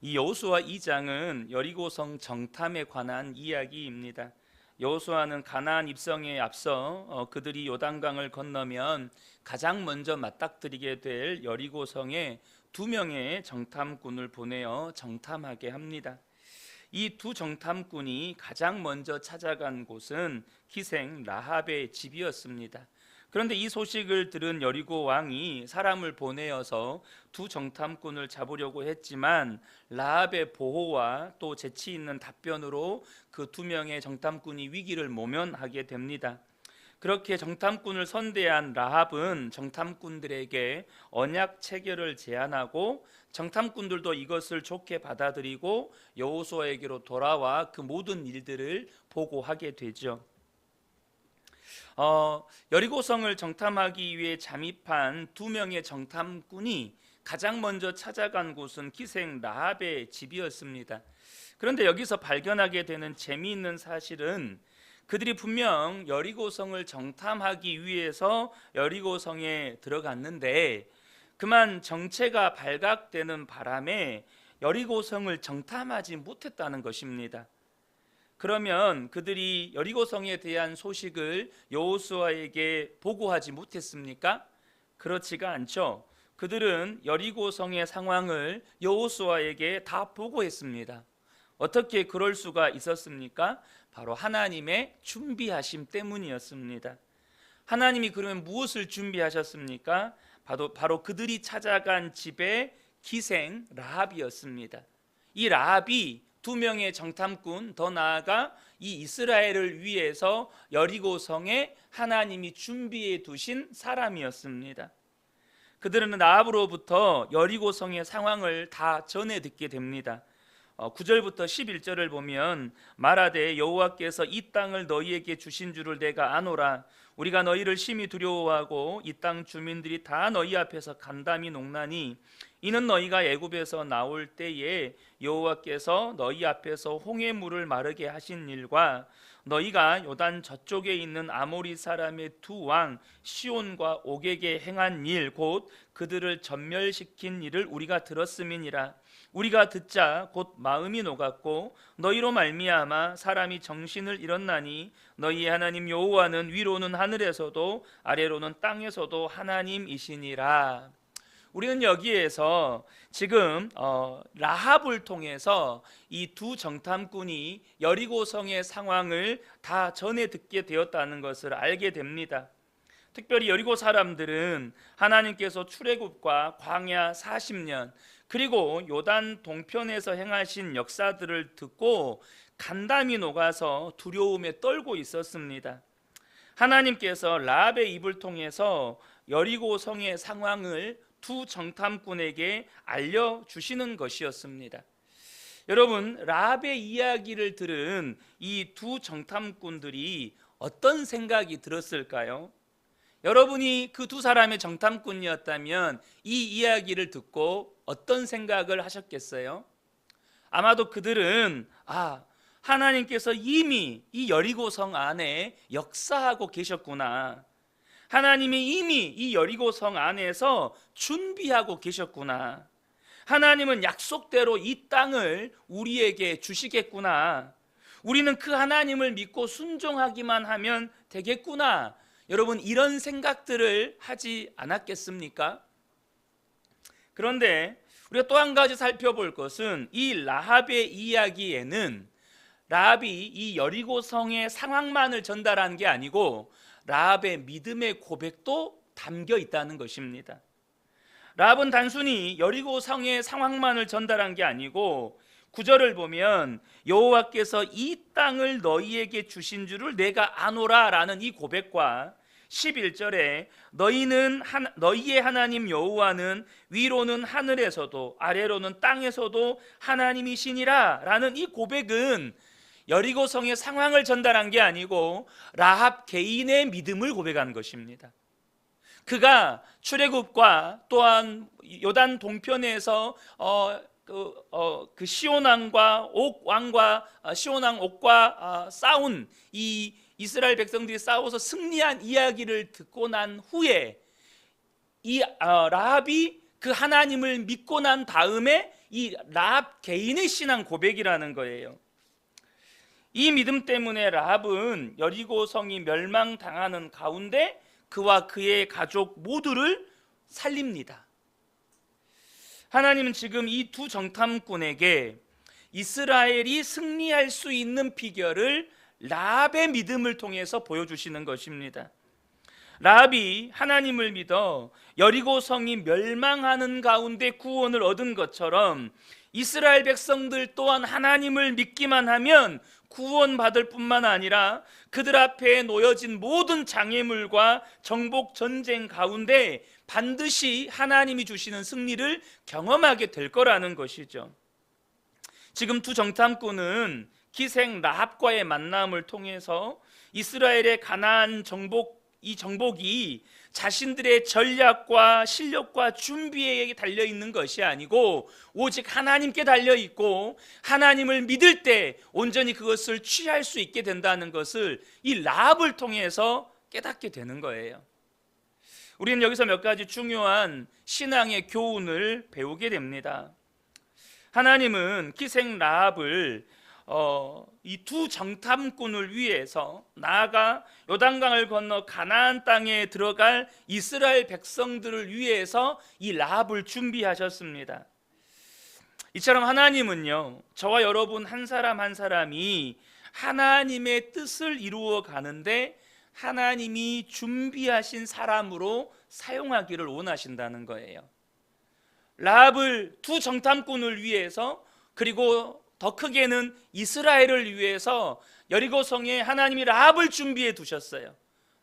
이 여호수아 2장은 여리고성 정탐에 관한 이야기입니다. 여호수아는 가나안 입성에 앞서 그들이 요단강을 건너면 가장 먼저 맞닥뜨리게 될 여리고성에 2명의 정탐꾼을 보내어 정탐하게 합니다. 이 두 정탐꾼이 가장 먼저 찾아간 곳은 기생 라합의 집이었습니다. 그런데 이 소식을 들은 여리고 왕이 사람을 보내어서 두 정탐꾼을 잡으려고 했지만 라합의 보호와 또 재치 있는 답변으로 그 2명의 정탐꾼이 위기를 모면하게 됩니다. 그렇게 정탐꾼을 선대한 라합은 정탐꾼들에게 언약 체결을 제안하고 정탐꾼들도 이것을 좋게 받아들이고 여호수아에게로 돌아와 그 모든 일들을 보고하게 되죠. 여리고성을 정탐하기 위해 잠입한 2명의 정탐꾼이 가장 먼저 찾아간 곳은 기생 라합의 집이었습니다. 그런데 여기서 발견하게 되는 재미있는 사실은 그들이 분명 여리고성을 정탐하기 위해서 여리고성에 들어갔는데 그만 정체가 발각되는 바람에 여리고성을 정탐하지 못했다는 것입니다. 그러면 그들이 여리고성에 대한 소식을 여호수아에게 보고하지 못했습니까? 그렇지가 않죠. 그들은 여리고성의 상황을 여호수아에게 다 보고했습니다. 어떻게 그럴 수가 있었습니까? 바로 하나님의 준비하심 때문이었습니다. 하나님이 그러면 무엇을 준비하셨습니까? 바로 그들이 찾아간 집의 기생 라합이었습니다. 이 라합이 2명의 정탐꾼, 더 나아가 이 이스라엘을 위해서 여리고성에 하나님이 준비해 두신 사람이었습니다. 그들은 라합으로부터 여리고성의 상황을 다 전해 듣게 됩니다. 9절부터 11절을 보면 말하되 여호와께서 이 땅을 너희에게 주신 줄을 내가 아노라. 우리가 너희를 심히 두려워하고 이 땅 주민들이 다 너희 앞에서 간담이 녹나니 이는 너희가 애굽에서 나올 때에 여호와께서 너희 앞에서 홍해 물을 마르게 하신 일과 너희가 요단 저쪽에 있는 아모리 사람의 2왕 시온과 옥에게 행한 일 곧 그들을 전멸시킨 일을 우리가 들었음이니라. 우리가 듣자 곧 마음이 녹았고 너희로 말미암아 사람이 정신을 잃었나니 너희의 하나님 여호와는 위로는 하늘에서도 아래로는 땅에서도 하나님이시니라. 우리는 여기에서 지금 라합을 통해서 이 두 정탐꾼이 여리고성의 상황을 다 전해 듣게 되었다는 것을 알게 됩니다. 특별히 여리고 사람들은 하나님께서 출애굽과 광야 40년 그리고 요단 동편에서 행하신 역사들을 듣고 간담이 녹아서 두려움에 떨고 있었습니다. 하나님께서 라합의 입을 통해서 여리고 성의 상황을 두 정탐꾼에게 알려주시는 것이었습니다. 여러분, 라합의 이야기를 들은 이 두 정탐꾼들이 어떤 생각이 들었을까요? 여러분이 그 두 사람의 정탐꾼이었다면 이 이야기를 듣고 어떤 생각을 하셨겠어요? 아마도 그들은 하나님께서 이미 이 여리고성 안에 역사하고 계셨구나. 하나님이 이미 이 여리고성 안에서 준비하고 계셨구나. 하나님은 약속대로 이 땅을 우리에게 주시겠구나. 우리는 그 하나님을 믿고 순종하기만 하면 되겠구나. 여러분, 이런 생각들을 하지 않았겠습니까? 그런데 우리가 또 한 가지 살펴볼 것은 이 라합의 이야기에는 라합이 이 여리고성의 상황만을 전달한 게 아니고 라합의 믿음의 고백도 담겨 있다는 것입니다. 라합은 단순히 여리고성의 상황만을 전달한 게 아니고 9절을 보면 여호와께서 이 땅을 너희에게 주신 줄을 내가 아노라 라는 이 고백과 11절에 너희의 하나님 여호와는 위로는 하늘에서도 아래로는 땅에서도 하나님이시니라 라는 이 고백은 여리고성의 상황을 전달한 게 아니고 라합 개인의 믿음을 고백한 것입니다. 그가 출애굽과 또한 요단 동편에서 그 시온왕과 옥왕과 시온왕 옥과 싸운 이 이스라엘 백성들이 싸워서 승리한 이야기를 듣고 난 후에 이 라합이 그 하나님을 믿고 난 다음에 이 라합 개인의 신앙 고백이라는 거예요. 이 믿음 때문에 라합은 여리고 성이 멸망당하는 가운데 그와 그의 가족 모두를 살립니다. 하나님은 지금 이 두 정탐꾼에게 이스라엘이 승리할 수 있는 비결을 라합의 믿음을 통해서 보여주시는 것입니다. 라합이 하나님을 믿어 여리고 성이 멸망하는 가운데 구원을 얻은 것처럼 이스라엘 백성들 또한 하나님을 믿기만 하면 구원받을 뿐만 아니라 그들 앞에 놓여진 모든 장애물과 정복 전쟁 가운데 반드시 하나님이 주시는 승리를 경험하게 될 거라는 것이죠. 지금 두 정탐꾼은 기생 라합과의 만남을 통해서 이스라엘의 가나안 정복이 자신들의 전략과 실력과 준비에 달려있는 것이 아니고 오직 하나님께 달려있고 하나님을 믿을 때 온전히 그것을 취할 수 있게 된다는 것을 이 라합을 통해서 깨닫게 되는 거예요. 우리는 여기서 몇 가지 중요한 신앙의 교훈을 배우게 됩니다. 하나님은 기생 라합을 이 두 정탐꾼을 위해서 나아가 요단강을 건너 가나안 땅에 들어갈 이스라엘 백성들을 위해서 이 라합을 준비하셨습니다. 이처럼 하나님은요, 저와 여러분 한 사람 한 사람이 하나님의 뜻을 이루어 가는데 하나님이 준비하신 사람으로 사용하기를 원하신다는 거예요. 라합을 두 정탐꾼을 위해서, 그리고 더 크게는 이스라엘을 위해서 여리고성에 하나님이 라합을 준비해 두셨어요.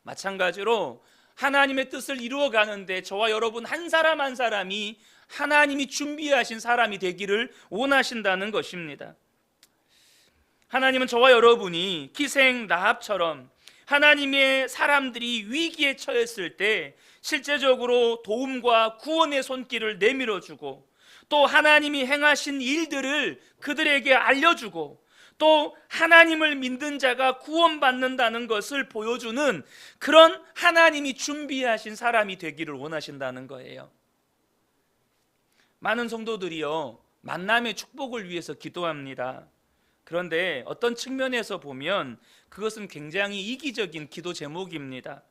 마찬가지로 하나님의 뜻을 이루어 가는데 저와 여러분 한 사람 한 사람이 하나님이 준비하신 사람이 되기를 원하신다는 것입니다. 하나님은 저와 여러분이 기생 라합처럼 하나님의 사람들이 위기에 처했을 때 실제적으로 도움과 구원의 손길을 내밀어주고, 또 하나님이 행하신 일들을 그들에게 알려주고, 또 하나님을 믿는 자가 구원받는다는 것을 보여주는 그런 하나님이 준비하신 사람이 되기를 원하신다는 거예요. 많은 성도들이요, 만남의 축복을 위해서 기도합니다. 그런데 어떤 측면에서 보면 그것은 굉장히 이기적인 기도 제목입니다.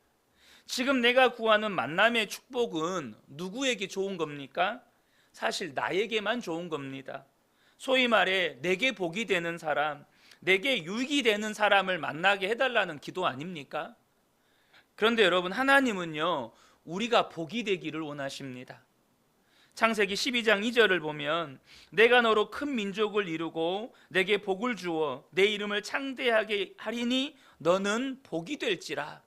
지금 내가 구하는 만남의 축복은 누구에게 좋은 겁니까? 사실 나에게만 좋은 겁니다. 소위 말해 내게 복이 되는 사람, 내게 유익이 되는 사람을 만나게 해달라는 기도 아닙니까? 그런데 여러분, 하나님은요, 우리가 복이 되기를 원하십니다. 창세기 12장 2절을 보면 내가 너로 큰 민족을 이루고 내게 복을 주어 내 이름을 창대하게 하리니 너는 복이 될지라.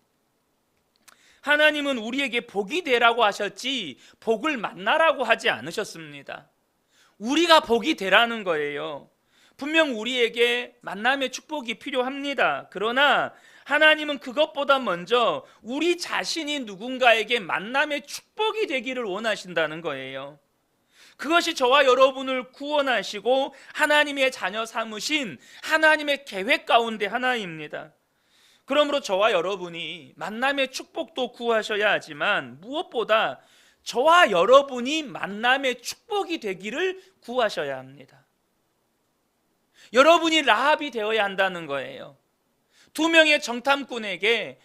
하나님은 우리에게 복이 되라고 하셨지 복을 만나라고 하지 않으셨습니다. 우리가 복이 되라는 거예요. 분명 우리에게 만남의 축복이 필요합니다. 그러나 하나님은 그것보다 먼저 우리 자신이 누군가에게 만남의 축복이 되기를 원하신다는 거예요. 그것이 저와 여러분을 구원하시고 하나님의 자녀 삼으신 하나님의 계획 가운데 하나입니다. 그러므로 저와 여러분이 만남의 축복도 구하셔야 하지만 무엇보다 저와 여러분이 만남의 축복이 되기를 구하셔야 합니다. 여러분이 라합이 되어야 한다는 거예요. 두 명의 정탐꾼에게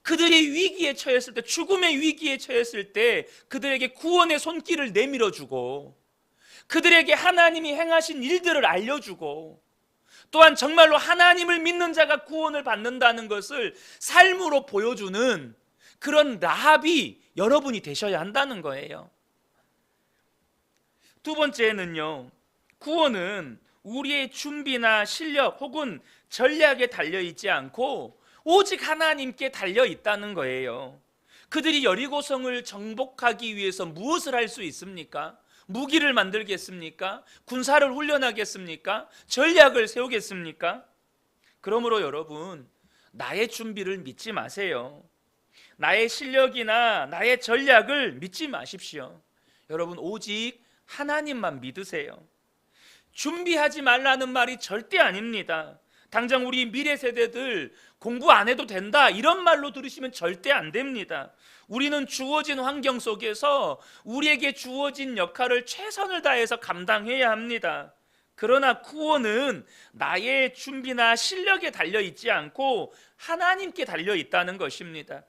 그들이 위기에 처했을 때, 죽음의 위기에 처했을 때 그들에게 구원의 손길을 내밀어주고, 그들에게 하나님이 행하신 일들을 알려주고, 또한 정말로 하나님을 믿는 자가 구원을 받는다는 것을 삶으로 보여주는 그런 라합이 여러분이 되셔야 한다는 거예요. 두 번째는요, 구원은 우리의 준비나 실력 혹은 전략에 달려있지 않고 오직 하나님께 달려있다는 거예요. 그들이 여리고성을 정복하기 위해서 무엇을 할 수 있습니까? 무기를 만들겠습니까? 군사를 훈련하겠습니까? 전략을 세우겠습니까? 그러므로 여러분, 나의 준비를 믿지 마세요. 나의 실력이나 나의 전략을 믿지 마십시오. 여러분, 오직 하나님만 믿으세요. 준비하지 말라는 말이 절대 아닙니다. 당장 우리 미래 세대들 공부 안 해도 된다 이런 말로 들으시면 절대 안 됩니다. 우리는 주어진 환경 속에서 우리에게 주어진 역할을 최선을 다해서 감당해야 합니다. 그러나 구원은 나의 준비나 실력에 달려 있지 않고 하나님께 달려 있다는 것입니다.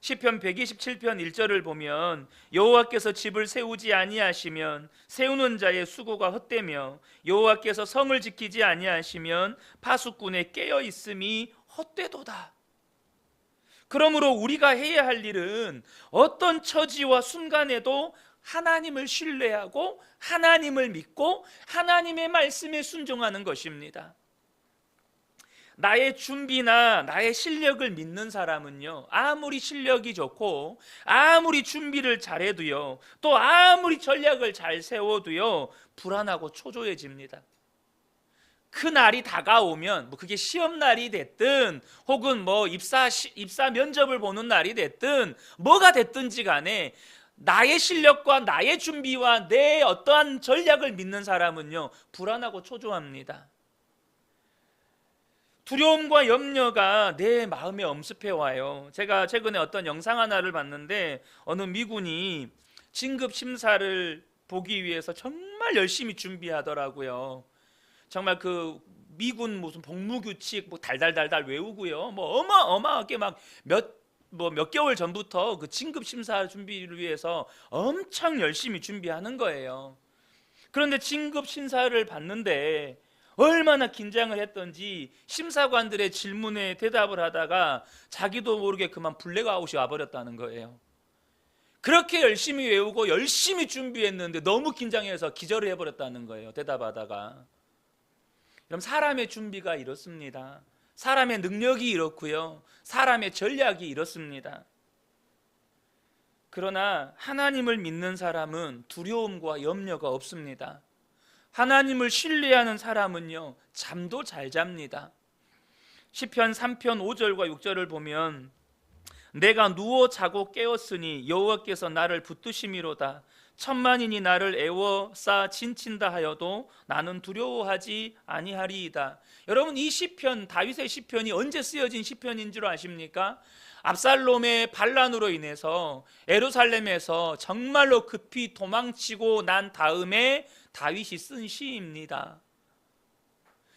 시편 127편 1절을 보면 여호와께서 집을 세우지 아니하시면 세우는 자의 수고가 헛되며 여호와께서 성을 지키지 아니하시면 파수꾼의 깨어 있음이 헛되도다. 그러므로 우리가 해야 할 일은 어떤 처지와 순간에도 하나님을 신뢰하고 하나님을 믿고 하나님의 말씀에 순종하는 것입니다. 나의 준비나 나의 실력을 믿는 사람은요, 아무리 실력이 좋고 아무리 준비를 잘해도요, 또 아무리 전략을 잘 세워도요, 불안하고 초조해집니다. 그 날이 다가오면 그게 시험 날이 됐든 혹은 입사 면접을 보는 날이 됐든 뭐가 됐든지 간에 나의 실력과 나의 준비와 내 어떠한 전략을 믿는 사람은요, 불안하고 초조합니다. 두려움과 염려가 내 마음에 엄습해 와요. 제가 최근에 어떤 영상 하나를 봤는데 어느 미군이 진급 심사를 보기 위해서 정말 열심히 준비하더라고요. 정말 그 미군 무슨 복무규칙 달달달달 외우고요. 어마어마하게 몇 개월 전부터 그 진급 심사 준비를 위해서 엄청 열심히 준비하는 거예요. 그런데 진급 심사를 봤는데 얼마나 긴장을 했던지 심사관들의 질문에 대답을 하다가 자기도 모르게 그만 블랙아웃이 와버렸다는 거예요. 그렇게 열심히 외우고 열심히 준비했는데 너무 긴장해서 기절을 해버렸다는 거예요. 대답하다가. 그럼 사람의 준비가 이렇습니다. 사람의 능력이 이렇고요, 사람의 전략이 이렇습니다. 그러나 하나님을 믿는 사람은 두려움과 염려가 없습니다. 하나님을 신뢰하는 사람은요, 잠도 잘 잡니다. 시편 3편 5절과 6절을 보면 내가 누워 자고 깨었으니 여호와께서 나를 붙드심이로다. 천만인이 나를 애워싸 진친다 하여도 나는 두려워하지 아니하리이다. 여러분, 이 시편, 다윗의 시편이 언제 쓰여진 시편인 줄 아십니까? 압살롬의 반란으로 인해서 예루살렘에서 정말로 급히 도망치고 난 다음에 다윗이 쓴 시입니다.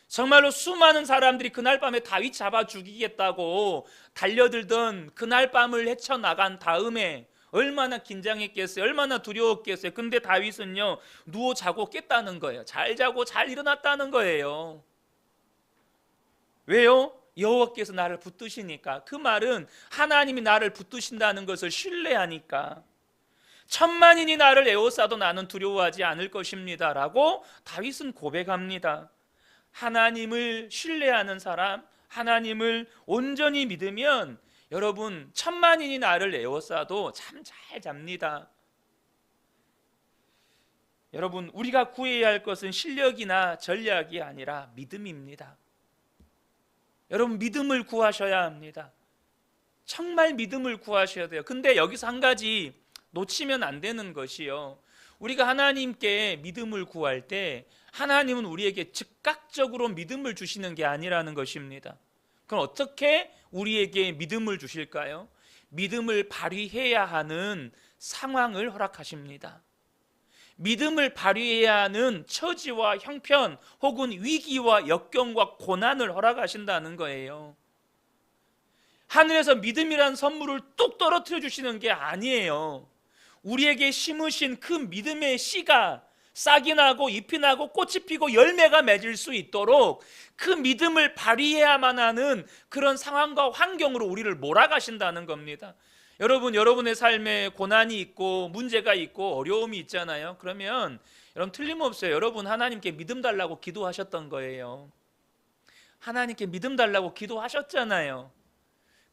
정말로 수많은 사람들이 그날 밤에 다윗 잡아 죽이겠다고 달려들던 그날 밤을 헤쳐나간 다음에 얼마나 긴장했겠어요? 얼마나 두려웠겠어요? 근데 다윗은요, 누워 자고 깼다는 거예요. 잘 자고 잘 일어났다는 거예요. 왜요? 여호와께서 나를 붙드시니까. 그 말은 하나님이 나를 붙드신다는 것을 신뢰하니까. 천만인이 나를 에워싸도 나는 두려워하지 않을 것입니다 라고 다윗은 고백합니다. 하나님을 신뢰하는 사람, 하나님을 온전히 믿으면 여러분, 천만인이 나를 에워싸도 참 잘 잡니다. 여러분, 우리가 구해야 할 것은 실력이나 전략이 아니라 믿음입니다. 여러분, 믿음을 구하셔야 합니다. 정말 믿음을 구하셔야 돼요. 근데 여기서 한 가지 놓치면 안 되는 것이요, 우리가 하나님께 믿음을 구할 때 하나님은 우리에게 즉각적으로 믿음을 주시는 게 아니라는 것입니다. 그럼 어떻게 우리에게 믿음을 주실까요? 믿음을 발휘해야 하는 상황을 허락하십니다. 믿음을 발휘해야 하는 처지와 형편 혹은 위기와 역경과 고난을 허락하신다는 거예요. 하늘에서 믿음이란 선물을 뚝 떨어뜨려 주시는 게 아니에요. 우리에게 심으신 그 믿음의 씨가 싹이 나고 잎이 나고 꽃이 피고 열매가 맺을 수 있도록 그 믿음을 발휘해야만 하는 그런 상황과 환경으로 우리를 몰아가신다는 겁니다. 여러분, 여러분의 삶에 고난이 있고 문제가 있고 어려움이 있잖아요. 그러면 여러분, 틀림없어요. 여러분, 하나님께 믿음 달라고 기도하셨던 거예요. 하나님께 믿음 달라고 기도하셨잖아요.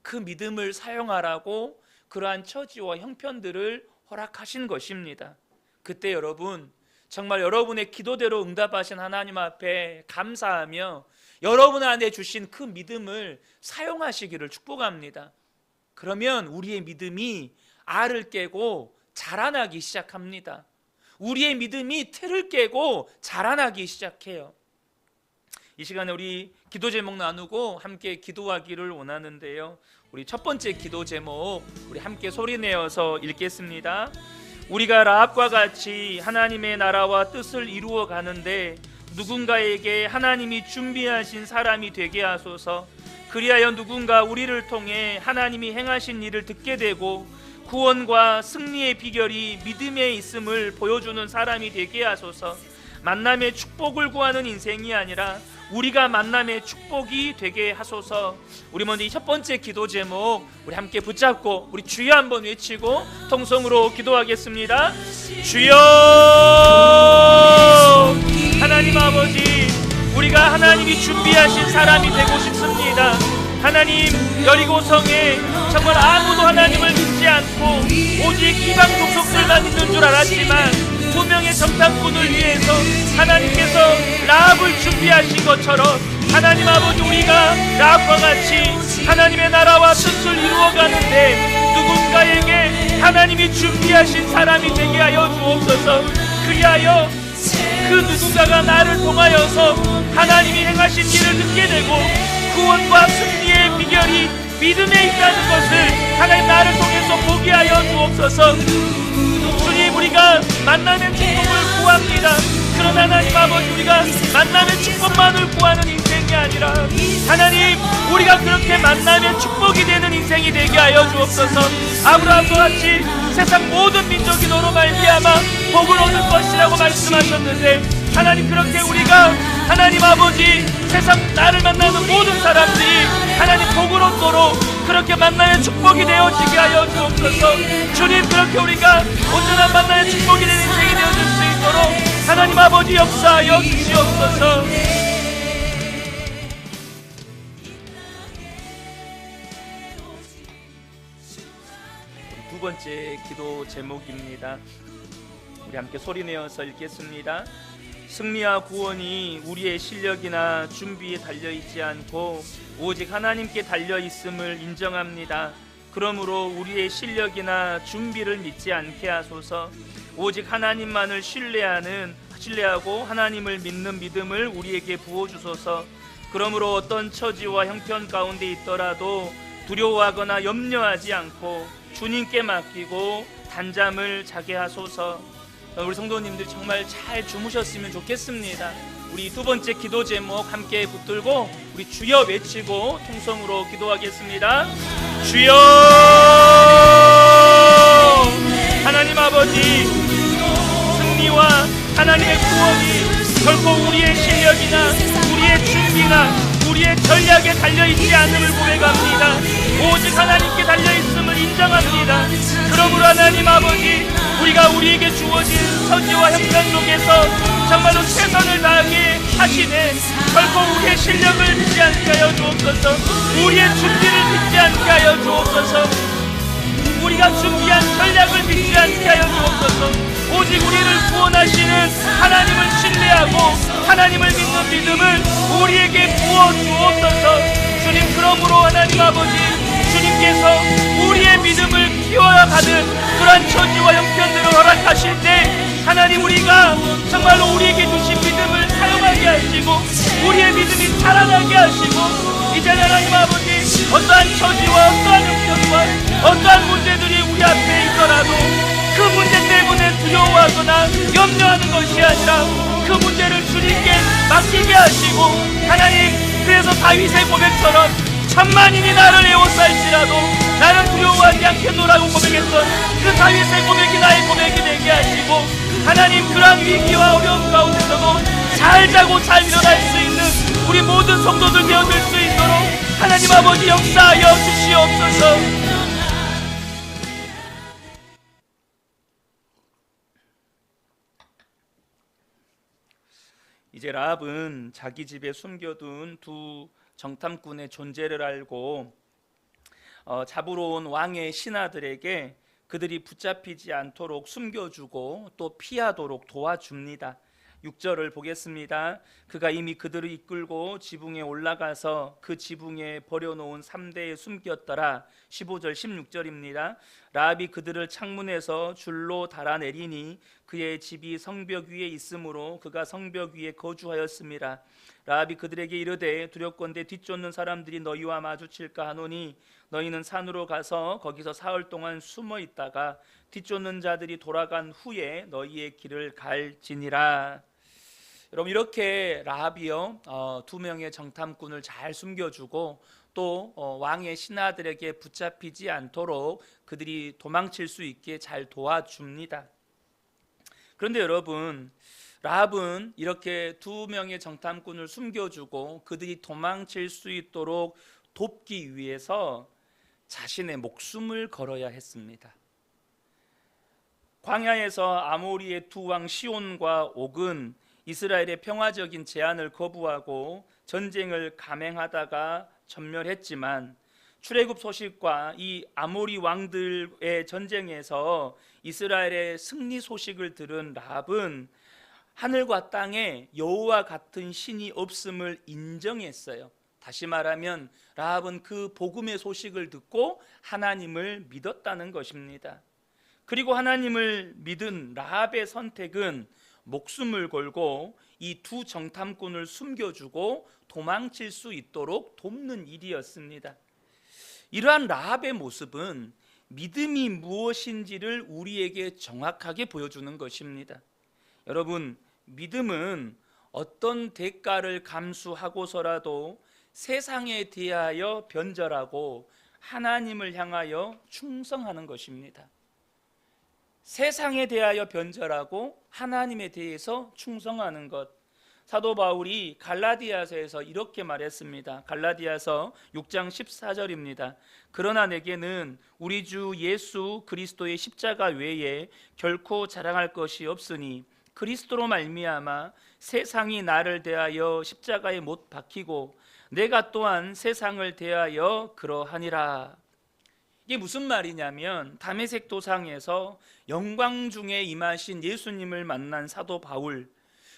그 믿음을 사용하라고 그러한 처지와 형편들을 허락하신 것입니다. 그때 여러분, 정말 여러분의 기도대로 응답하신 하나님 앞에 감사하며 여러분 안에 주신 그 믿음을 사용하시기를 축복합니다. 그러면 우리의 믿음이 알을 깨고 자라나기 시작합니다. 우리의 믿음이 틀을 깨고 자라나기 시작해요. 이 시간에 우리 기도 제목 나누고 함께 기도하기를 원하는데요. 우리 첫 번째 기도 제목 우리 함께 소리내어서 읽겠습니다. 우리가 라합과 같이 하나님의 나라와 뜻을 이루어 가는데 누군가에게 하나님이 준비하신 사람이 되게 하소서. 그리하여 누군가 우리를 통해 하나님이 행하신 일을 듣게 되고 구원과 승리의 비결이 믿음에 있음을 보여주는 사람이 되게 하소서. 만남의 축복을 구하는 인생이 아니라 우리가 만남의 축복이 되게 하소서. 우리 먼저 이 첫 번째 기도 제목 우리 함께 붙잡고 우리 주여 한번 외치고 통성으로 기도하겠습니다. 주여, 하나님 아버지, 우리가 하나님이 준비하신 사람이 되고 싶습니다. 하나님, 여리고성에 정말 아무도 하나님을 믿지 않고 오직 이방 족속들만 있는 줄 알았지만 두 명의 정탐꾼을 위해서 하나님께서 라합을 준비하신 것처럼 하나님 아버지, 우리가 라합과 같이 하나님의 나라와 뜻을 이루어가는데 누군가에게 하나님이 준비하신 사람이 되게 하여 주옵소서. 그리하여 그 누군가가 나를 통하여서 하나님이 행하신 일을 듣게 되고 구원과 승리의 비결이 믿음에 있다는 것을 하나님 나를 통해서 보게 하여 주옵소서. 주님, 우리가 만남의 축복을 구합니다. 그러나 하나님 아버지, 우리가 만남의 축복만을 구하는 인생이 아니라 하나님, 우리가 그렇게 만남의 축복이 되는 인생이 되게 하여 주옵소서. 아브라함과 같이 세상 모든 민족이 너로 말미암아 복을 얻을 것이라고 말씀하셨는데 하나님, 그렇게 우리가 하나님 아버지 세상 나를 만나는 모든 사람들이 하나님 복을 얻도록 그렇게 만남의 축복이 되어지게 하여 주옵소서. 주님, 그렇게 우리가 온전한 만남의 축복이 되는 인생이 되어질 수 있도록 하나님 아버지 역사하여 주시옵소서. 두 번째 기도 제목입니다. 우리 함께 소리내어서 읽겠습니다. 승리와 구원이 우리의 실력이나 준비에 달려있지 않고 오직 하나님께 달려있음을 인정합니다. 그러므로 우리의 실력이나 준비를 믿지 않게 하소서. 오직 하나님만을 신뢰하고 하나님을 믿는 믿음을 우리에게 부어주소서. 그러므로 어떤 처지와 형편 가운데 있더라도 두려워하거나 염려하지 않고 주님께 맡기고 단잠을 자게 하소서. 우리 성도님들 정말 잘 주무셨으면 좋겠습니다. 우리 두 번째 기도 제목 함께 붙들고 우리 주여 외치고 통성으로 기도하겠습니다. 주여, 하나님 아버지, 승리와 하나님의 구원이 결코 우리의 실력이나 우리의 준비나 우리의 전략에 달려있지 않음을 고백합니다. 오직 하나님께 달려있음을 인정합니다. 그러므로 하나님 아버지, 우리가 우리에게 주어진 처지와 형편 속에서 정말로 최선을 다하게 하시네 결코 우리의 실력을 믿지 않게 하여 주옵소서. 우리의 준비를 믿지 않게 하여 주옵소서. 우리가 준비한 전략을 믿지 않게 하여 주옵소서. 오직 우리를 구원하시는 하나님을 신뢰하고 하나님을 믿는 믿음을 우리에게 부어 주옵소서. 주님, 그러므로 하나님 아버지, 주님께서 우리의 믿음을 키워가는 그러한 처지와 형편들을 허락하실 때 하나님, 우리가 정말로 우리에게 주신 믿음을 사용하게 하시고 우리의 믿음이 자라나게 하시고 이제 하나님 아버지, 어떠한 처지와 어떠한 형편과 어떠한 문제들이 우리 앞에 있더라도 그 문제 때문에 두려워하거나 염려하는 것이 아니라 그 문제를 주님께 맡기게 하시고 하나님, 그래서 다윗의 고백처럼 천만인이 나를 에워싸일지라도 나는 두려워하지 않겠노라고 고백했던 그 다윗의 고백이 나의 고백이 되게 하시고 하나님, 그러한 위기와 어려움 가운데서도 잘 자고 잘 일어날 수 있는 우리 모든 성도들 되어질 수 있도록 하나님 아버지 역사하여 주시옵소서. 이제 라합은 자기 집에 숨겨둔 두 정탐꾼의 존재를 알고 잡으러 온 왕의 신하들에게 그들이 붙잡히지 않도록 숨겨주고 또 피하도록 도와줍니다. 6절을 보겠습니다. 그가 이미 그들을 이끌고 지붕에 올라가서 그 지붕에 버려놓은 3대에 숨겼더라. 15절 16절입니다. 라합이 그들을 창문에서 줄로 달아내리니 그의 집이 성벽 위에 있으므로 그가 성벽 위에 거주하였음이라. 라합이 그들에게 이르되 두렵건대 뒤쫓는 사람들이 너희와 마주칠까 하노니 너희는 산으로 가서 거기서 사흘 동안 숨어 있다가 뒤쫓는 자들이 돌아간 후에 너희의 길을 갈지니라. 여러분, 이렇게 라합이요, 두 명의 정탐꾼을 잘 숨겨주고 또 왕의 신하들에게 붙잡히지 않도록 그들이 도망칠 수 있게 잘 도와줍니다. 그런데 여러분, 라합은 이렇게 두 명의 정탐꾼을 숨겨주고 그들이 도망칠 수 있도록 돕기 위해서 자신의 목숨을 걸어야 했습니다. 광야에서 아모리의 두 왕 시온과 옥은 이스라엘의 평화적인 제안을 거부하고 전쟁을 감행하다가 전멸했지만 출애굽 소식과 이 아모리 왕들의 전쟁에서 이스라엘의 승리 소식을 들은 라합은 하늘과 땅에 여호와 같은 신이 없음을 인정했어요. 다시 말하면 라합은 그 복음의 소식을 듣고 하나님을 믿었다는 것입니다. 그리고 하나님을 믿은 라합의 선택은 목숨을 걸고 이 두 정탐꾼을 숨겨주고 도망칠 수 있도록 돕는 일이었습니다. 이러한 라합의 모습은 믿음이 무엇인지를 우리에게 정확하게 보여주는 것입니다. 여러분, 믿음은 어떤 대가를 감수하고서라도 세상에 대하여 변절하고 하나님을 향하여 충성하는 것입니다. 세상에 대하여 변절하고 하나님에 대해서 충성하는 것. 사도 바울이 갈라디아서에서 이렇게 말했습니다. 갈라디아서 6장 14절입니다. 그러나 내게는 우리 주 예수 그리스도의 십자가 외에 결코 자랑할 것이 없으니 그리스도로 말미암아 세상이 나를 대하여 십자가에 못 박히고 내가 또한 세상을 대하여 그러하니라. 이게 무슨 말이냐면 다메섹 도상에서 영광 중에 임하신 예수님을 만난 사도 바울,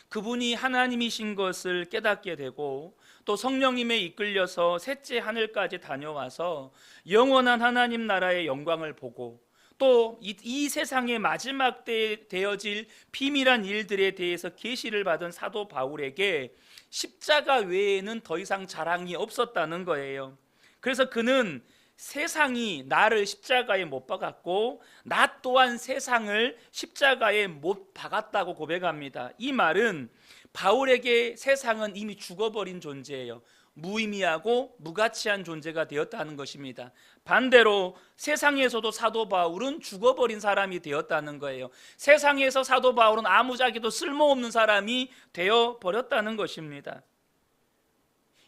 그분이 하나님이신 것을 깨닫게 되고 또 성령님에 이끌려서 셋째 하늘까지 다녀와서 영원한 하나님 나라의 영광을 보고 또 이 세상의 마지막 때에 되어질 비밀한 일들에 대해서 계시를 받은 사도 바울에게 십자가 외에는 더 이상 자랑이 없었다는 거예요. 그래서 그는 세상이 나를 십자가에 못 박았고 나 또한 세상을 십자가에 못 박았다고 고백합니다. 이 말은 바울에게 세상은 이미 죽어버린 존재예요. 무의미하고 무가치한 존재가 되었다는 것입니다. 반대로 세상에서도 사도 바울은 죽어버린 사람이 되었다는 거예요. 세상에서 사도 바울은 아무짝에도 쓸모없는 사람이 되어버렸다는 것입니다.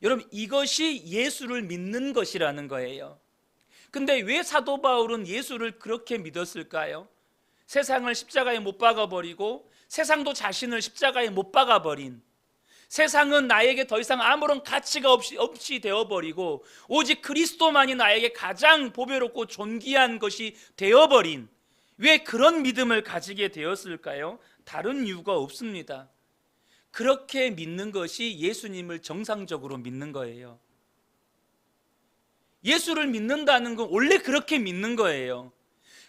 여러분, 이것이 예수를 믿는 것이라는 거예요. 근데 왜 사도 바울은 예수를 그렇게 믿었을까요? 세상을 십자가에 못 박아버리고 세상도 자신을 십자가에 못 박아버린, 세상은 나에게 더 이상 아무런 가치가 없이 되어버리고 오직 그리스도만이 나에게 가장 보배롭고 존귀한 것이 되어버린, 왜 그런 믿음을 가지게 되었을까요? 다른 이유가 없습니다. 그렇게 믿는 것이 예수님을 정상적으로 믿는 거예요. 예수를 믿는다는 건 원래 그렇게 믿는 거예요.